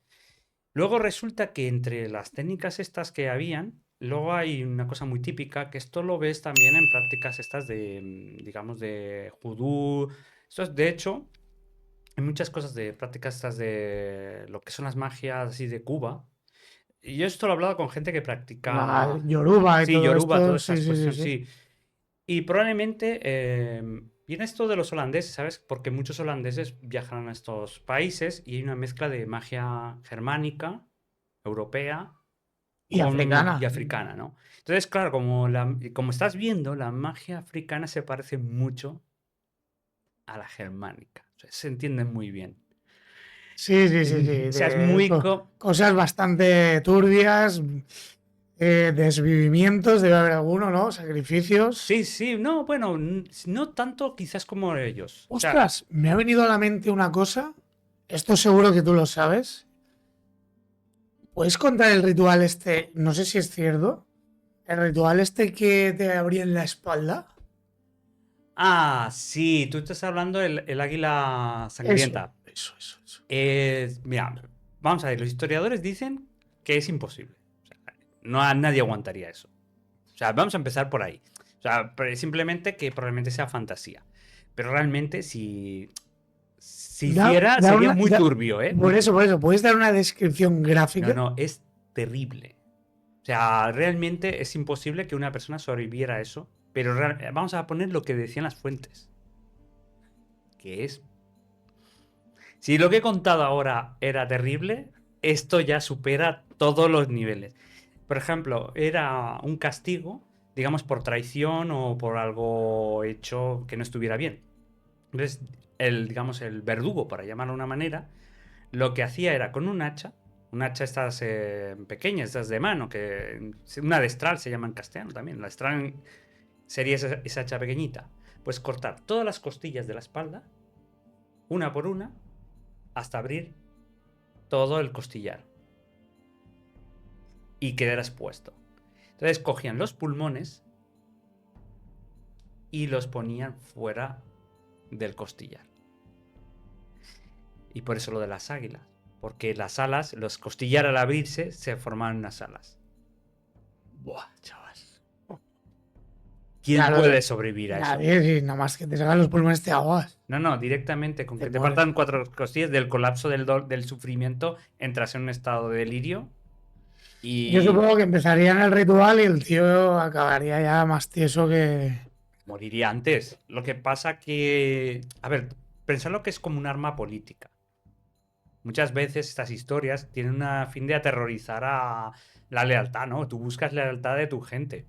Luego resulta que entre las técnicas estas que habían, luego hay una cosa muy típica, que esto lo ves también en prácticas estas de, digamos, de vudú, Esto es, de hecho, hay muchas cosas de prácticas estas de lo que son las magias así de Cuba. Y yo esto lo he hablado con gente que La practica, Yoruba y sí, todo Yoruba, esto, todas sí, estas sí, sí, cuestiones, sí. sí. Y probablemente viene esto de los holandeses, ¿sabes? Porque muchos holandeses viajan a estos países y hay una mezcla de magia germánica, europea Y y africana. africana, ¿no? Entonces, claro, como estás viendo, la magia africana se parece mucho a la germánica. O sea, se entienden muy bien. Sí, sí, sí, sí. O sea, es muy... Cosas bastante turbias, desvivimientos, debe haber alguno, ¿no? Sacrificios. Sí, sí, no, bueno, no tanto quizás como ellos. O sea, Ostras, me ha venido a la mente una cosa. Esto seguro que tú lo sabes. ¿Puedes contar el ritual este? No sé si es cierto. El ritual este que te abrían la espalda. sí, tú estás hablando del águila Eso, sangrienta. eso, eso, eso. Mira, vamos a ver, los historiadores dicen que es imposible. O sea, nadie aguantaría eso. O sea, vamos a empezar por ahí. O sea, simplemente que probablemente sea fantasía. Pero realmente, si hiciera, sería muy turbio, ¿eh? por eso, ¿puedes dar una descripción No, gráfica? no, es terrible. O sea, realmente es imposible que una persona sobreviviera a eso. Pero vamos a poner lo que decían las fuentes. Que es... Si lo que he contado ahora era terrible, esto ya supera todos los niveles. Por ejemplo, era un castigo, digamos, por traición o por algo hecho que no estuviera bien. Entonces, digamos, el verdugo, para llamarlo de una manera, lo que hacía era con un hacha estas pequeñas, estas de mano, que una destral se llama en castellano también. La destral sería esa hacha pequeñita. Pues cortar todas las costillas de la espalda, una por una, hasta abrir todo el costillar y quedar expuesto. Entonces cogían los pulmones y los ponían fuera del costillar. Y por eso lo de las águilas. Porque las alas, los costillar al abrirse, se formaban unas alas. Buah, chaval. ¿Quién Claro, puede sobrevivir a eso? nadie, sí, nada más que te salgan los pulmones te ahogas. No, no, directamente con Te que te mueres. partan 4 costillas del colapso del sufrimiento, entras en un estado de delirio Yo y supongo que empezarían el ritual y el tío acabaría ya más tieso que... moriría antes. Lo que pasa que, a ver, pensarlo que es como un arma política. Muchas veces estas historias tienen un fin de aterrorizar a la lealtad, ¿no? Tú buscas la lealtad de tu gente.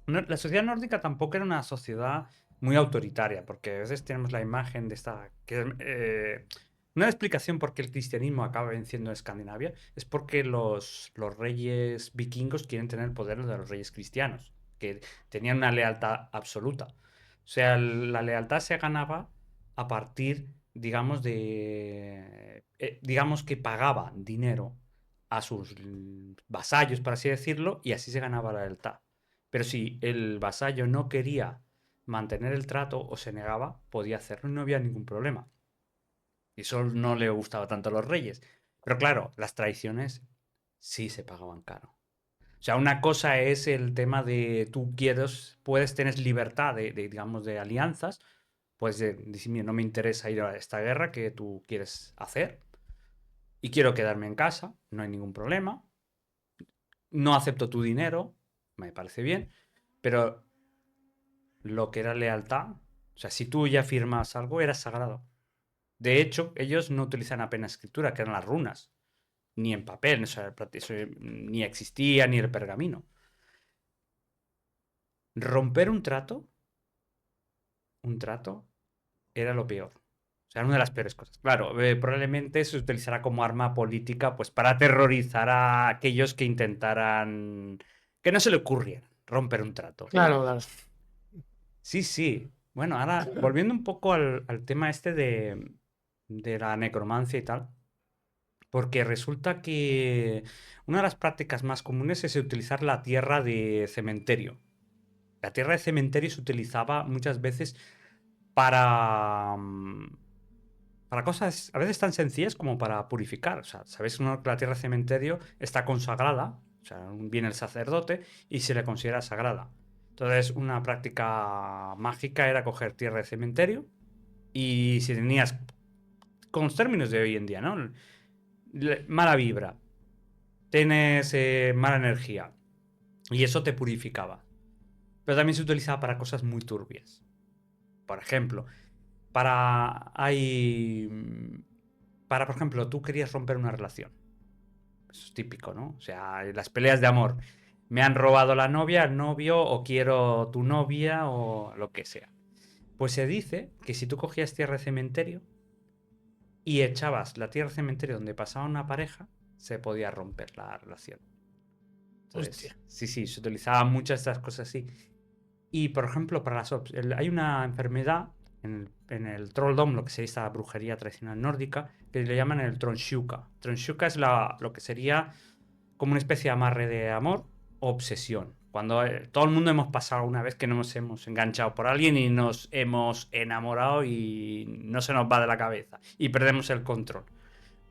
La sociedad nórdica tampoco era una sociedad muy autoritaria, porque a veces tenemos la imagen de esta... una explicación por qué el cristianismo acaba venciendo en Escandinavia es porque los reyes vikingos quieren tener el poder de los reyes cristianos, que tenían una lealtad absoluta. O sea, la lealtad se ganaba a partir, digamos, digamos que pagaban dinero a sus vasallos, por así decirlo, y así se ganaba la lealtad. Pero si el vasallo no quería mantener el trato o se negaba, podía hacerlo y no había ningún problema. Y eso no le gustaba tanto a los reyes. Pero claro, las traiciones sí se pagaban caro. O sea, una cosa es el tema de tú puedes tener libertad digamos, de alianzas, pues decir, mira, no me interesa ir a esta guerra que tú quieres hacer y quiero quedarme en casa, no hay ningún problema, no acepto tu dinero, me parece bien, pero lo que era lealtad, o sea, si tú ya firmas algo, era sagrado. De hecho, ellos no utilizan apenas escritura, que eran las runas, ni en papel, o sea, eso ni existía, ni el pergamino. Romper un trato, era lo peor. O sea, una de las peores cosas. Claro, probablemente se utilizará como arma política, pues para aterrorizar a aquellos que intentaran que no se le ocurriera romper un trato. Claro, claro. Sí, sí. Bueno, ahora volviendo un poco al tema este de la necromancia y tal, porque resulta que una de las prácticas más comunes es utilizar la tierra de cementerio. La tierra de cementerio se utilizaba muchas veces para, para cosas a veces tan sencillas como para purificar. O sea, sabéis que la tierra de cementerio está consagrada, o sea, viene el sacerdote y se le considera sagrada. Entonces, una práctica mágica era coger tierra de cementerio, Y si tenías, con los términos de hoy en día, ¿no? Mala vibra, tienes mala energía, y eso te purificaba. Pero también se utilizaba para cosas muy turbias. Por ejemplo, por ejemplo, tú querías romper una relación. Eso es típico, ¿no? O sea, las peleas de amor. Me han robado la novia, el novio, o quiero tu novia, o lo que sea. Pues se dice que si tú cogías tierra de cementerio y echabas la tierra de cementerio donde pasaba una pareja, se podía romper la relación. Entonces, Hostia. sí, se utilizaban muchas de estas cosas así. Y, por ejemplo, hay una enfermedad en el trolldom, lo que sería esta brujería tradicional nórdica, que le llaman el tronshuka. Tronshuka es lo que sería como una especie de amarre de amor o obsesión. Cuando todo el mundo hemos pasado una vez que nos hemos enganchado por alguien y nos hemos enamorado y no se nos va de la cabeza y perdemos el control.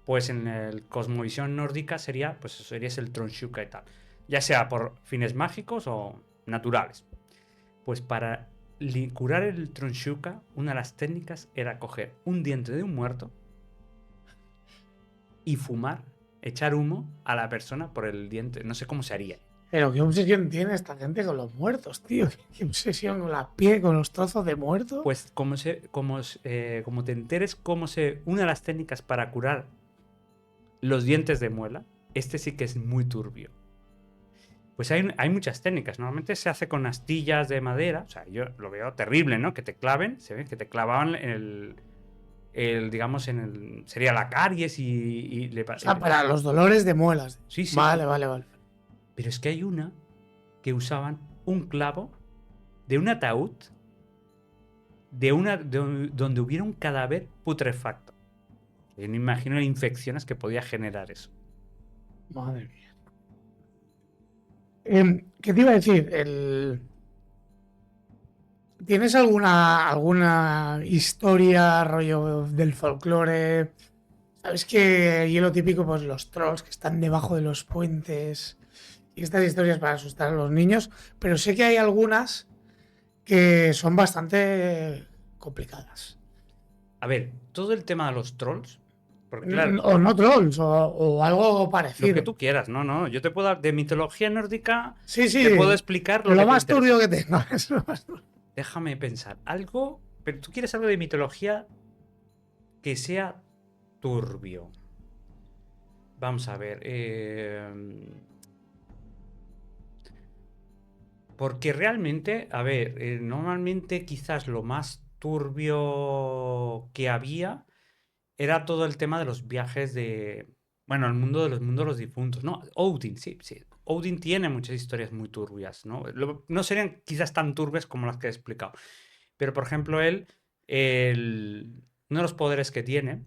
Pues en el cosmovisión nórdica sería, pues eso sería el tronshuka y tal. Ya sea por fines mágicos o naturales. Pues para curar el tronshuka, una de las técnicas era coger un diente de un muerto y fumar, echar humo a la persona por el diente. No sé cómo se haría. Pero qué obsesión tiene esta gente con los muertos, tío. Qué obsesión con la piel, con los trozos de muerto. Pues como te enteres una de las técnicas para curar los dientes de muela, este sí que es muy turbio. Pues hay muchas técnicas. Normalmente se hace con astillas de madera. O sea, yo lo veo terrible, ¿no? Que te claven, se ve que te clavaban digamos, sería la caries y le O sea, para los dolores de muelas. Sí. Vale. Pero es que hay una que usaban un clavo de un ataúd donde hubiera un cadáver putrefacto. Yo no imagino las infecciones que podía generar eso. Madre mía. ¿Qué te iba a decir? ¿Tienes alguna historia, rollo del folclore? ¿Sabes que y lo típico, pues los trolls que están debajo de los puentes y estas historias para asustar a los niños? Pero sé que hay algunas que son bastante complicadas. A ver, todo el tema de los trolls, porque claro, O no trolls, o algo lo parecido. que tú quieras, no, yo te puedo dar de mitología nórdica, Sí, te puedo explicar lo que más te turbio interese. que tengas. Déjame pensar, pero tú quieres algo de mitología que sea turbio. Vamos a ver, porque realmente, a ver, normalmente quizás lo más turbio que había era todo el tema de los viajes bueno, el mundo de los difuntos, ¿no? Odin, sí. Odin tiene muchas historias muy turbias, ¿no? No serían quizás tan turbias como las que he explicado. Pero, por ejemplo, uno de los poderes que tiene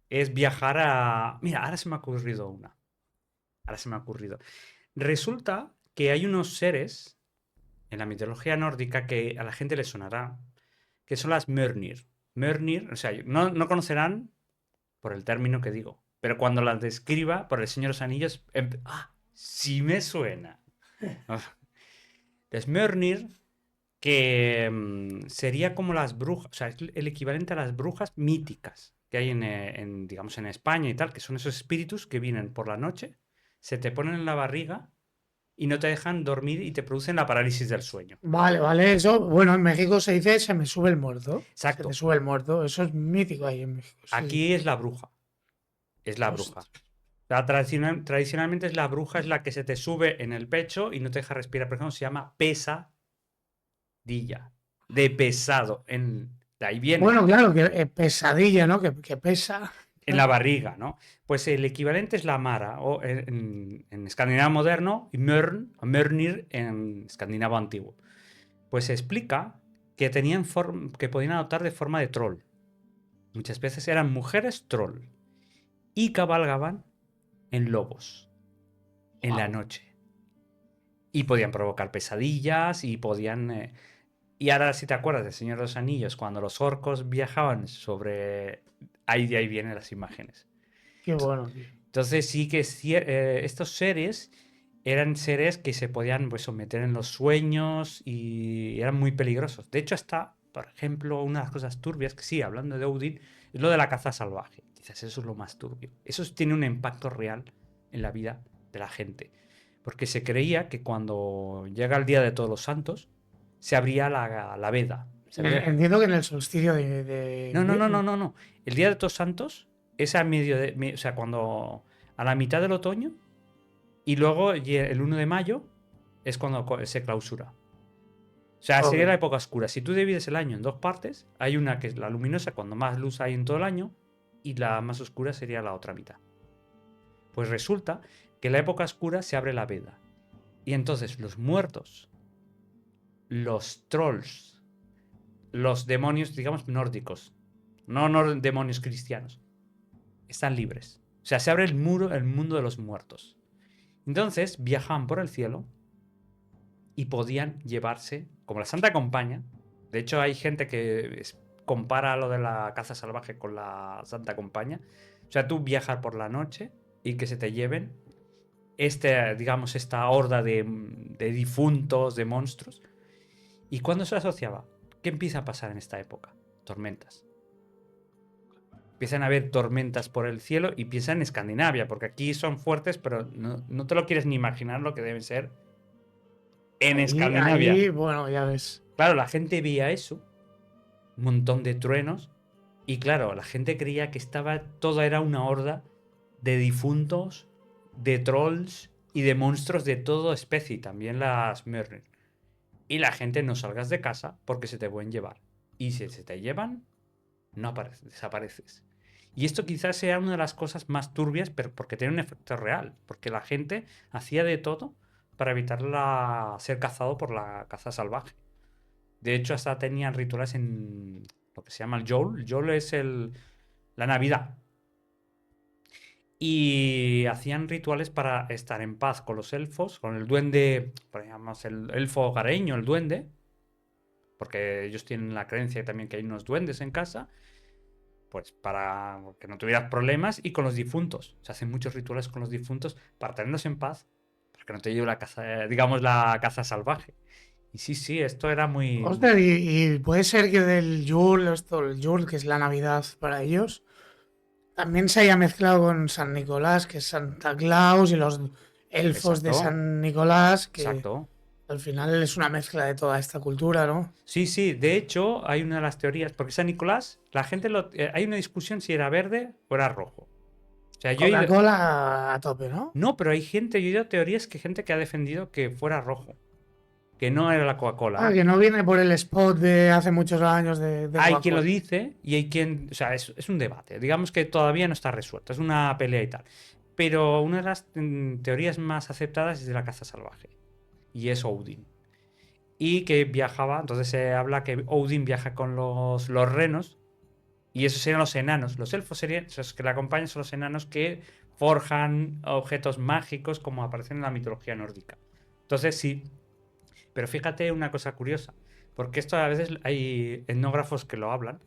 es viajar Mira, ahora se me ha ocurrido una. Resulta que hay unos seres en la mitología nórdica que a la gente le sonará, que son las Mörnir. Mörnir, o sea, no conocerán por el término que digo, pero cuando las describa por el Señor de los Anillos, sí me suena. Las Mörnir, que sería como las brujas, o sea, es el equivalente a las brujas míticas que hay digamos, en España y tal, que son esos espíritus que vienen por la noche, se te ponen en la barriga y no te dejan dormir y te producen la parálisis del sueño. Vale, eso, bueno, en México se dice se me sube el muerto. Exacto. Se te sube el muerto, eso es mítico ahí en México. Sí. Aquí es la bruja. Es la bruja. Tradicionalmente es la bruja, es la que se te sube en el pecho y no te deja respirar. Por ejemplo, se llama pesadilla. De pesado. De ahí viene. Bueno, claro, que pesadilla, ¿no? Que pesa. En la barriga, ¿no? Pues el equivalente es la Mara, o en escandinavo moderno, y Mörnir en escandinavo antiguo. Pues se explica que que podían adoptar de forma de troll. Muchas veces eran mujeres troll. Y cabalgaban en lobos. En la noche. Y podían provocar pesadillas y podían... Y ahora si te acuerdas del Señor de los Anillos, cuando los orcos viajaban sobre... Ahí vienen las imágenes. Qué bueno, tío. Entonces sí que estos seres eran seres que se podían pues, someter en los sueños y eran muy peligrosos. De hecho, hasta por ejemplo, una de las cosas turbias, que sí, hablando de Odin, es lo de la caza salvaje. Quizás eso es lo más turbio. Eso tiene un impacto real en la vida de la gente. Porque se creía que cuando llega el Día de Todos los Santos, se abría la veda. Entiendo que en el solsticio No, no, no, no, no, no. El Día de Todos Santos es a o sea, cuando a la mitad del otoño y luego el 1 de mayo es cuando se clausura. O sea, sería la época oscura. Si tú divides el año en dos partes, hay una que es la luminosa, cuando más luz hay en todo el año, y la más oscura sería la otra mitad. Pues resulta que en la época oscura se abre la veda. Y entonces los muertos, los trolls, los demonios, digamos, nórdicos, no demonios cristianos, están libres. O sea, se abre el mundo de los muertos. Entonces viajaban por el cielo y podían llevarse, como la Santa Compañía. De hecho, hay gente que compara lo de la caza salvaje con la Santa Compañía. O sea, tú viajas por la noche y que se te lleven digamos, esta horda de difuntos, de monstruos. ¿Y cuándo se asociaba? ¿Qué empieza a pasar en esta época? Tormentas. Empiezan a haber tormentas por el cielo y piensa en Escandinavia, porque aquí son fuertes, pero no te lo quieres ni imaginar lo que deben ser en Escandinavia. Ahí, bueno, ya ves. Claro, la gente veía eso, un montón de truenos, y claro, la gente creía que todo era una horda de difuntos, de trolls y de monstruos de toda especie, también las Mörnir. Y la gente no salgas de casa porque se te pueden llevar. Y si se te llevan, no apareces, desapareces. Y esto quizás sea una de las cosas más turbias, pero porque tiene un efecto real, porque la gente hacía de todo para evitar ser cazado por la caza salvaje. De hecho, hasta tenían rituales en lo que se llama el Yule. El Yule es la Navidad. Y hacían rituales para estar en paz con los elfos, con el duende, digamos, el elfo hogareño, el duende, porque ellos tienen la creencia también que hay unos duendes en casa, pues para que no tuvieras problemas, y con los difuntos. Se hacen muchos rituales con los difuntos para tenerlos en paz, para que no te lleve la caza, digamos, la caza salvaje. Y sí, esto era muy... Ostras, y puede ser que del Yule, el Yule, que es la Navidad para ellos, también se haya mezclado con San Nicolás, que es Santa Claus, y los elfos de Exacto. San Nicolás, que Exacto. al final es una mezcla de toda esta cultura, ¿no? Sí, de hecho hay una de las teorías, porque San Nicolás, la gente hay una discusión si era verde o era rojo. O sea, Coca-Cola a tope, ¿no? No, pero hay gente, yo he oído teorías que gente que ha defendido que fuera rojo, que no era la Coca-Cola. Ah, que no viene por el spot de hace muchos años de Hay quien lo Coca-Cola. dice y hay quien, o sea, es un debate, digamos que todavía no está resuelto, es una pelea y tal. Pero una de las teorías más aceptadas es de la caza salvaje, y es Odin. Y que viajaba, entonces se habla que Odin viaja con los renos, y esos serían los enanos. Los elfos serían, esos que le acompañan son los enanos que forjan objetos mágicos como aparecen en la mitología nórdica. Entonces sí, pero fíjate una cosa curiosa, porque esto a veces hay etnógrafos que lo hablan,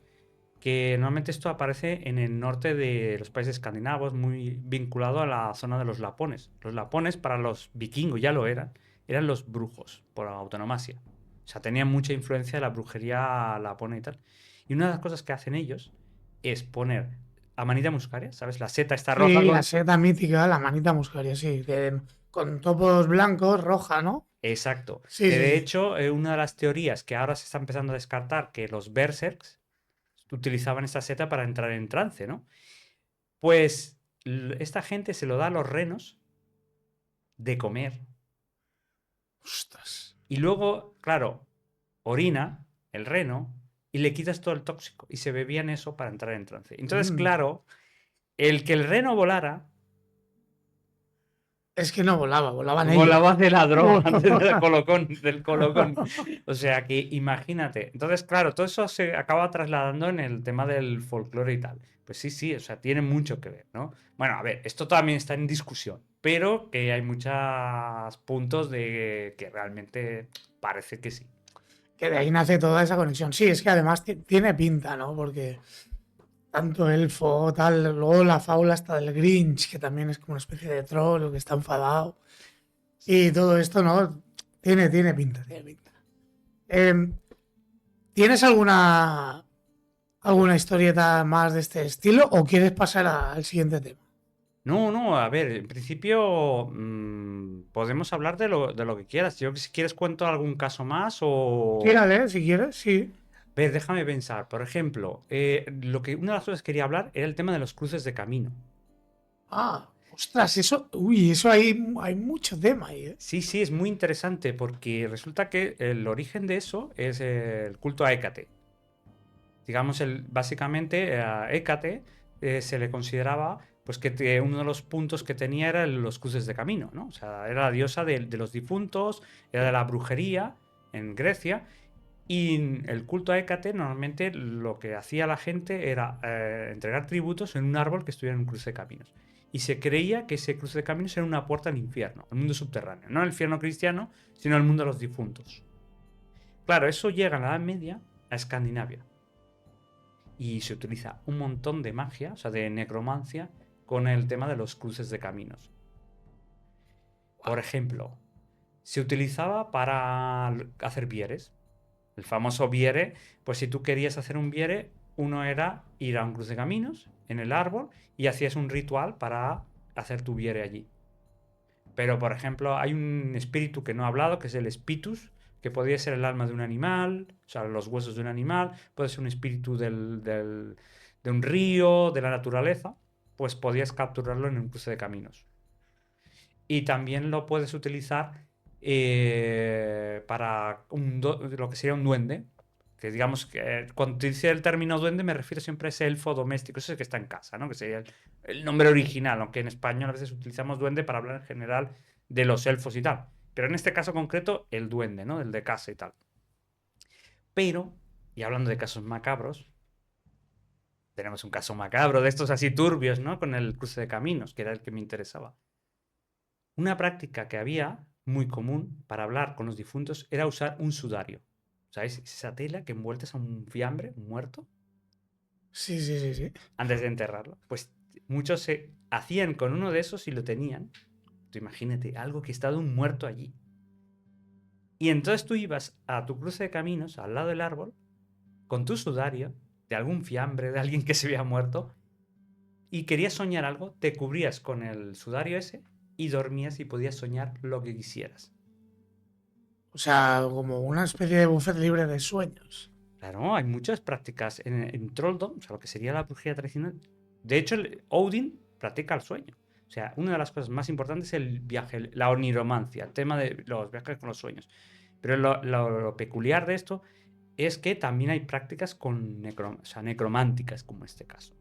que normalmente esto aparece en el norte de los países escandinavos, muy vinculado a la zona de los lapones. Los lapones para los vikingos ya lo eran los brujos, por autonomasia. O sea, tenían mucha influencia de la brujería lapona y tal. Y una de las cosas que hacen ellos es poner amanita muscaria, ¿sabes? La seta está roja Sí, con... la seta mítica, la manita muscaria, sí, con topos blancos, roja, ¿no? Exacto. Sí, Que sí, de sí. hecho, una de las teorías que ahora se está empezando a descartar, que los berserks utilizaban esta seta para entrar en trance, ¿no? Pues esta gente se lo da a los renos de comer. Ostras. Y luego, claro, orina el reno y le quitas todo el tóxico. Y se bebían eso para entrar en trance. Entonces, claro, el que el reno volara, Es que no volaban ellos. volaba de la droga antes del colocón. O sea que imagínate. Entonces, claro, todo eso se acaba trasladando en el tema del folclore y tal. Pues sí, o sea, tiene mucho que ver, ¿no? Bueno, a ver, esto también está en discusión, pero que hay muchos puntos de que realmente parece que sí. Que de ahí nace toda esa conexión. Sí, es que además tiene pinta, ¿no? Porque tanto elfo, tal, luego la fábula hasta del Grinch, que también es como una especie de troll que está enfadado. Y todo esto, ¿no? Tiene pinta, tiene pinta. Em, ¿Tienes alguna historieta más de este estilo o quieres pasar al siguiente tema? No, a ver, en principio podemos hablar de lo que quieras. Yo si quieres cuento algún caso más o... Tírale, si quieres, sí. Ver, déjame pensar. Por ejemplo, una de las cosas que quería hablar era el tema de los cruces de camino. Ah, ostras, eso. Uy, eso hay mucho tema ahí, ¿eh? Sí, es muy interesante porque resulta que el origen de eso es el culto a Hécate. Digamos, básicamente a Hécate se le consideraba pues que uno de los puntos que tenía era los cruces de camino, ¿no? O sea, era la diosa de los difuntos, era de la brujería en Grecia. Y el culto a Hécate normalmente lo que hacía la gente era entregar tributos en un árbol que estuviera en un cruce de caminos. Y se creía que ese cruce de caminos era una puerta al infierno, al mundo subterráneo. No al infierno cristiano, sino al mundo de los difuntos. Claro, eso llega en la Edad Media a Escandinavia. Y se utiliza un montón de magia, o sea, de necromancia, con el tema de los cruces de caminos. Por ejemplo, se utilizaba para hacer vieres. El famoso viere, pues si tú querías hacer un viere, uno era ir a un cruce de caminos en el árbol y hacías un ritual para hacer tu viere allí. Pero, por ejemplo, hay un espíritu que no he hablado, que es el spiritus, que podría ser el alma de un animal, o sea, los huesos de un animal, puede ser un espíritu de un río, de la naturaleza, pues podías capturarlo en un cruce de caminos. Y también lo puedes utilizar para lo que sería un duende. Que digamos que cuando utilice el término duende me refiero siempre a ese elfo doméstico, ese que está en casa, ¿no? Que sería el nombre original, aunque en español a veces utilizamos duende para hablar en general de los elfos y tal. Pero en este caso concreto, el duende, ¿no? El de casa y tal. Pero, y hablando de casos macabros, tenemos un caso macabro de estos así turbios, ¿no? Con el cruce de caminos, que era el que me interesaba. Una práctica que había muy común para hablar con los difuntos era usar un sudario. ¿Sabéis? Esa tela que envueltes a un fiambre, un muerto, Sí. antes de enterrarlo. Pues muchos se hacían con uno de esos y lo tenían. Tú imagínate, algo que está de un muerto allí. Y entonces tú ibas a tu cruce de caminos, al lado del árbol, con tu sudario, de algún fiambre, de alguien que se había muerto, y querías soñar algo, te cubrías con el sudario ese y dormías y podías soñar lo que quisieras. O sea, como una especie de buffet libre de sueños. Claro, hay muchas prácticas en Trolldom, o sea, lo que sería la brujería tradicional. De hecho, Odin practica el sueño. O sea, una de las cosas más importantes es el viaje, la oniromancia, el tema de los viajes con los sueños. Pero lo peculiar de esto es que también hay prácticas o sea, necrománticas, como en este caso.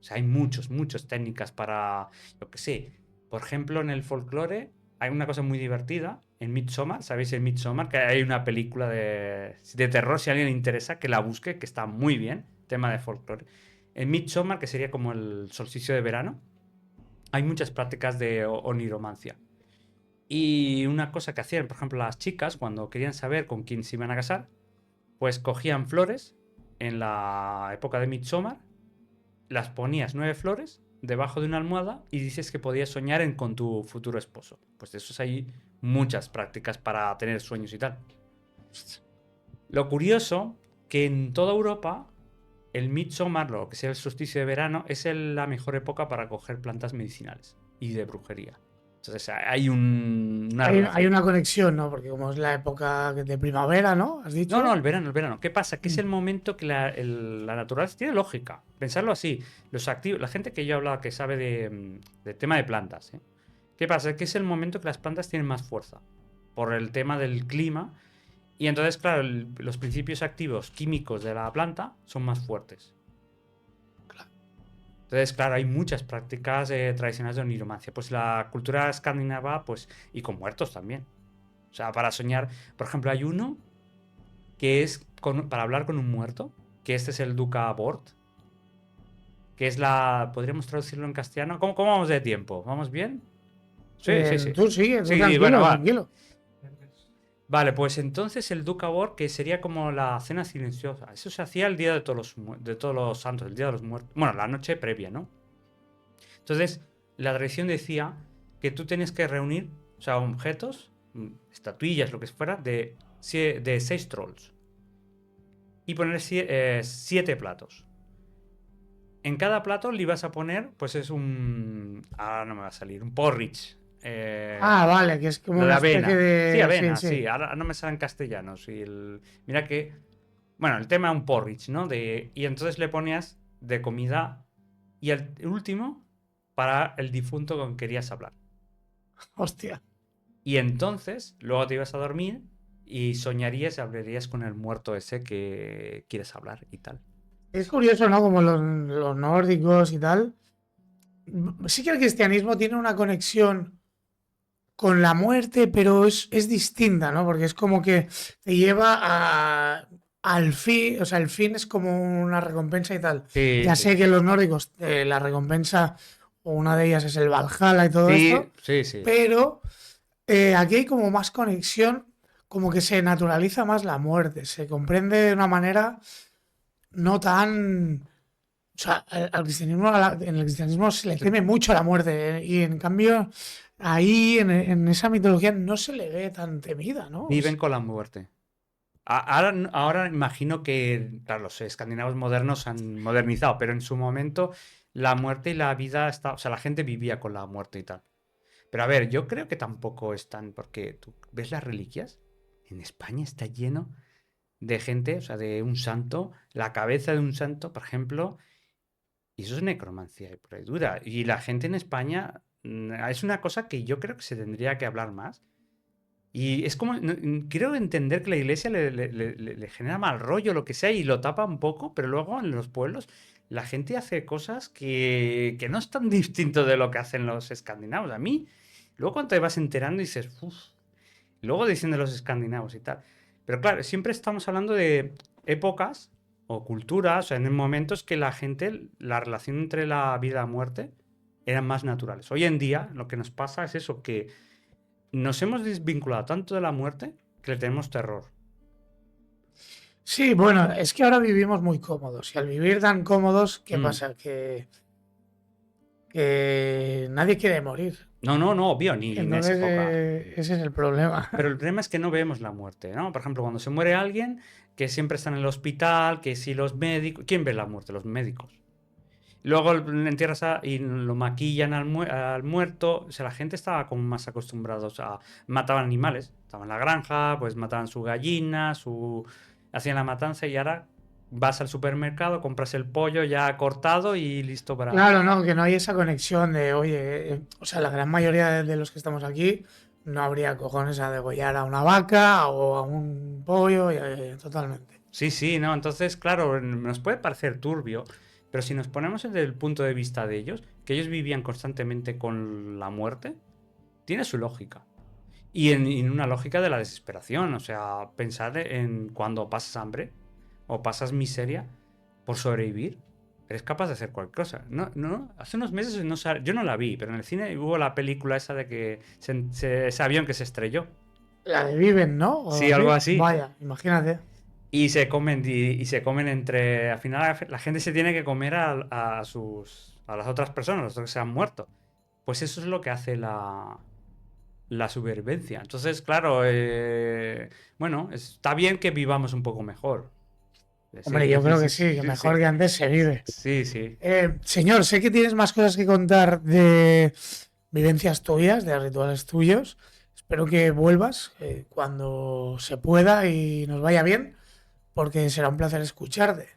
O sea, hay muchas técnicas para, yo qué sé, por ejemplo, en el folclore hay una cosa muy divertida. En Midsommar, ¿sabéis en Midsommar? Que hay una película de terror, si a alguien le interesa, que la busque, que está muy bien, tema de folclore. En Midsommar, que sería como el solsticio de verano, hay muchas prácticas de oniromancia. Y una cosa que hacían, por ejemplo, las chicas, cuando querían saber con quién se iban a casar, pues cogían flores en la época de Midsommar, las ponías 9 flores debajo de una almohada y dices que podías soñar con tu futuro esposo. Pues de eso hay muchas prácticas para tener sueños y tal. Lo curioso que en toda Europa el Midsommar, lo que sea el solsticio de verano, es la mejor época para coger plantas medicinales y de brujería. Entonces hay una Hay relación. una conexión, ¿no? Porque como es la época de primavera, ¿no? ¿Has No, dicho? el verano, el verano. ¿Qué pasa? Que es Mm. el momento que la naturaleza tiene lógica. Pensarlo así. La gente que yo he hablado que sabe de tema de plantas, ¿eh? ¿Qué pasa? Que es el momento que las plantas tienen más fuerza. Por el tema del clima. Y entonces, claro, los principios activos químicos de la planta son más fuertes. Entonces, claro, hay muchas prácticas tradicionales de oniromancia. Pues la cultura escandinava, pues, y con muertos también. O sea, para soñar. Por ejemplo, hay uno que es para hablar con un muerto, que este es el Duca Bort, que es podríamos traducirlo en castellano. ¿Cómo vamos de tiempo? ¿Vamos bien? Sí. Tú sigue, tú Sí, bueno, tranquilo, va. tranquilo. Vale, pues entonces el Duca Bort, que sería como la cena silenciosa. Eso se hacía el día de todos los santos, el día de los muertos. Bueno, la noche previa, ¿no? Entonces, la tradición decía que tú tenías que reunir, o sea, objetos, estatuillas, lo que fuera, de 6 trolls. y poner 7 platos. En cada plato le ibas a poner, pues es un... Ahora no me va a salir, un porridge. Vale, que es como Lo de una avena. especie de... Sí, avena, sí. sí. Ahora no me sale en castellano. Sí, mira que... Bueno, el tema es un porridge, ¿no? Y entonces le ponías de comida y el último para el difunto con que querías hablar. Hostia. Y entonces luego te ibas a dormir y soñarías y hablarías con el muerto ese que quieres hablar y tal. Es curioso, ¿no? Como los nórdicos y tal. Sí que el cristianismo tiene una conexión con la muerte, pero es distinta, ¿no? Porque es como que te lleva al fin, o sea, el fin es como una recompensa y tal. Sí, Ya sí. sé que los nórdicos, la recompensa, o una de ellas es el Valhalla y todo esto, Sí, sí. pero aquí hay como más conexión, como que se naturaliza más la muerte, se comprende de una manera no tan... O sea, al cristianismo, en el cristianismo se le teme mucho a la muerte, y en cambio ahí en esa mitología no se le ve tan temida, ¿no? Viven con la muerte. Ahora imagino que, claro, los escandinavos modernos han modernizado, pero en su momento la muerte y la vida o sea, la gente vivía con la muerte y tal. Pero a ver, yo creo que tampoco están, porque tú ves las reliquias, en España está lleno de gente, o sea, de un santo, la cabeza de un santo, por ejemplo, y eso es necromancia y pura y dura. Y la gente en España es una cosa que yo creo que se tendría que hablar más. Y es como, quiero entender que la iglesia le genera mal rollo, lo que sea, y lo tapa un poco, pero luego en los pueblos la gente hace cosas que no es tan distinto de lo que hacen los escandinavos. A mí, luego cuando te vas enterando dices, uff, luego dicen de los escandinavos y tal. Pero claro, siempre estamos hablando de épocas o culturas, o sea, en momentos que la gente, la relación entre la vida y la muerte eran más naturales. Hoy en día lo que nos pasa es eso, que nos hemos desvinculado tanto de la muerte que le tenemos terror. Sí, bueno, es que ahora vivimos muy cómodos y al vivir tan cómodos, ¿qué pasa? Que nadie quiere morir. No, obvio, ni en esa Entonces, época. ese es el problema. Pero el problema es que no vemos la muerte, ¿no? Por ejemplo, cuando se muere alguien, que siempre está en el hospital, que si los médicos... ¿Quién ve la muerte? Los médicos. Luego le entierras y lo maquillan al muerto. O sea, la gente estaba como más acostumbrados a... Mataban animales. Estaban en la granja, pues mataban su gallina, hacían la matanza y ahora vas al supermercado, compras el pollo ya cortado y listo para... Claro, no, que no hay esa conexión de, oye, o sea, la gran mayoría de los que estamos aquí no habría cojones a degollar a una vaca o a un pollo, totalmente. Sí, no. Entonces, claro, nos puede parecer turbio, pero si nos ponemos desde el punto de vista de ellos, que ellos vivían constantemente con la muerte, tiene su lógica. Y en una lógica de la desesperación, o sea, pensar en cuando pasas hambre o pasas miseria por sobrevivir, eres capaz de hacer cualquier cosa. No, hace unos meses yo no la vi, pero en el cine hubo la película esa de que ese avión que se estrelló. La de Viven, ¿no? O Sí, algo así. Vaya, imagínate. Y se comen entre. Al final la gente se tiene que comer a las otras personas, los otros que se han muerto. Pues eso es lo que hace la supervivencia. Entonces, claro, bueno, está bien que vivamos un poco mejor. Hombre, yo creo que sí, que mejor que antes se vive. Sí. Señor, sé que tienes más cosas que contar de vivencias tuyas, de rituales tuyos. Espero que vuelvas cuando se pueda y nos vaya bien, porque será un placer escucharte.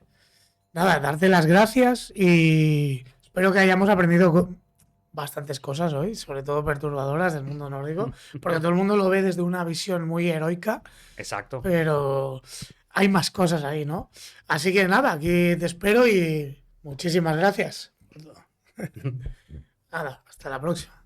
Nada, darte las gracias y espero que hayamos aprendido bastantes cosas hoy, sobre todo perturbadoras del mundo nórdico, porque todo el mundo lo ve desde una visión muy heroica, Exacto. pero hay más cosas ahí, ¿no? Así que nada, aquí te espero y muchísimas gracias. Nada, hasta la próxima.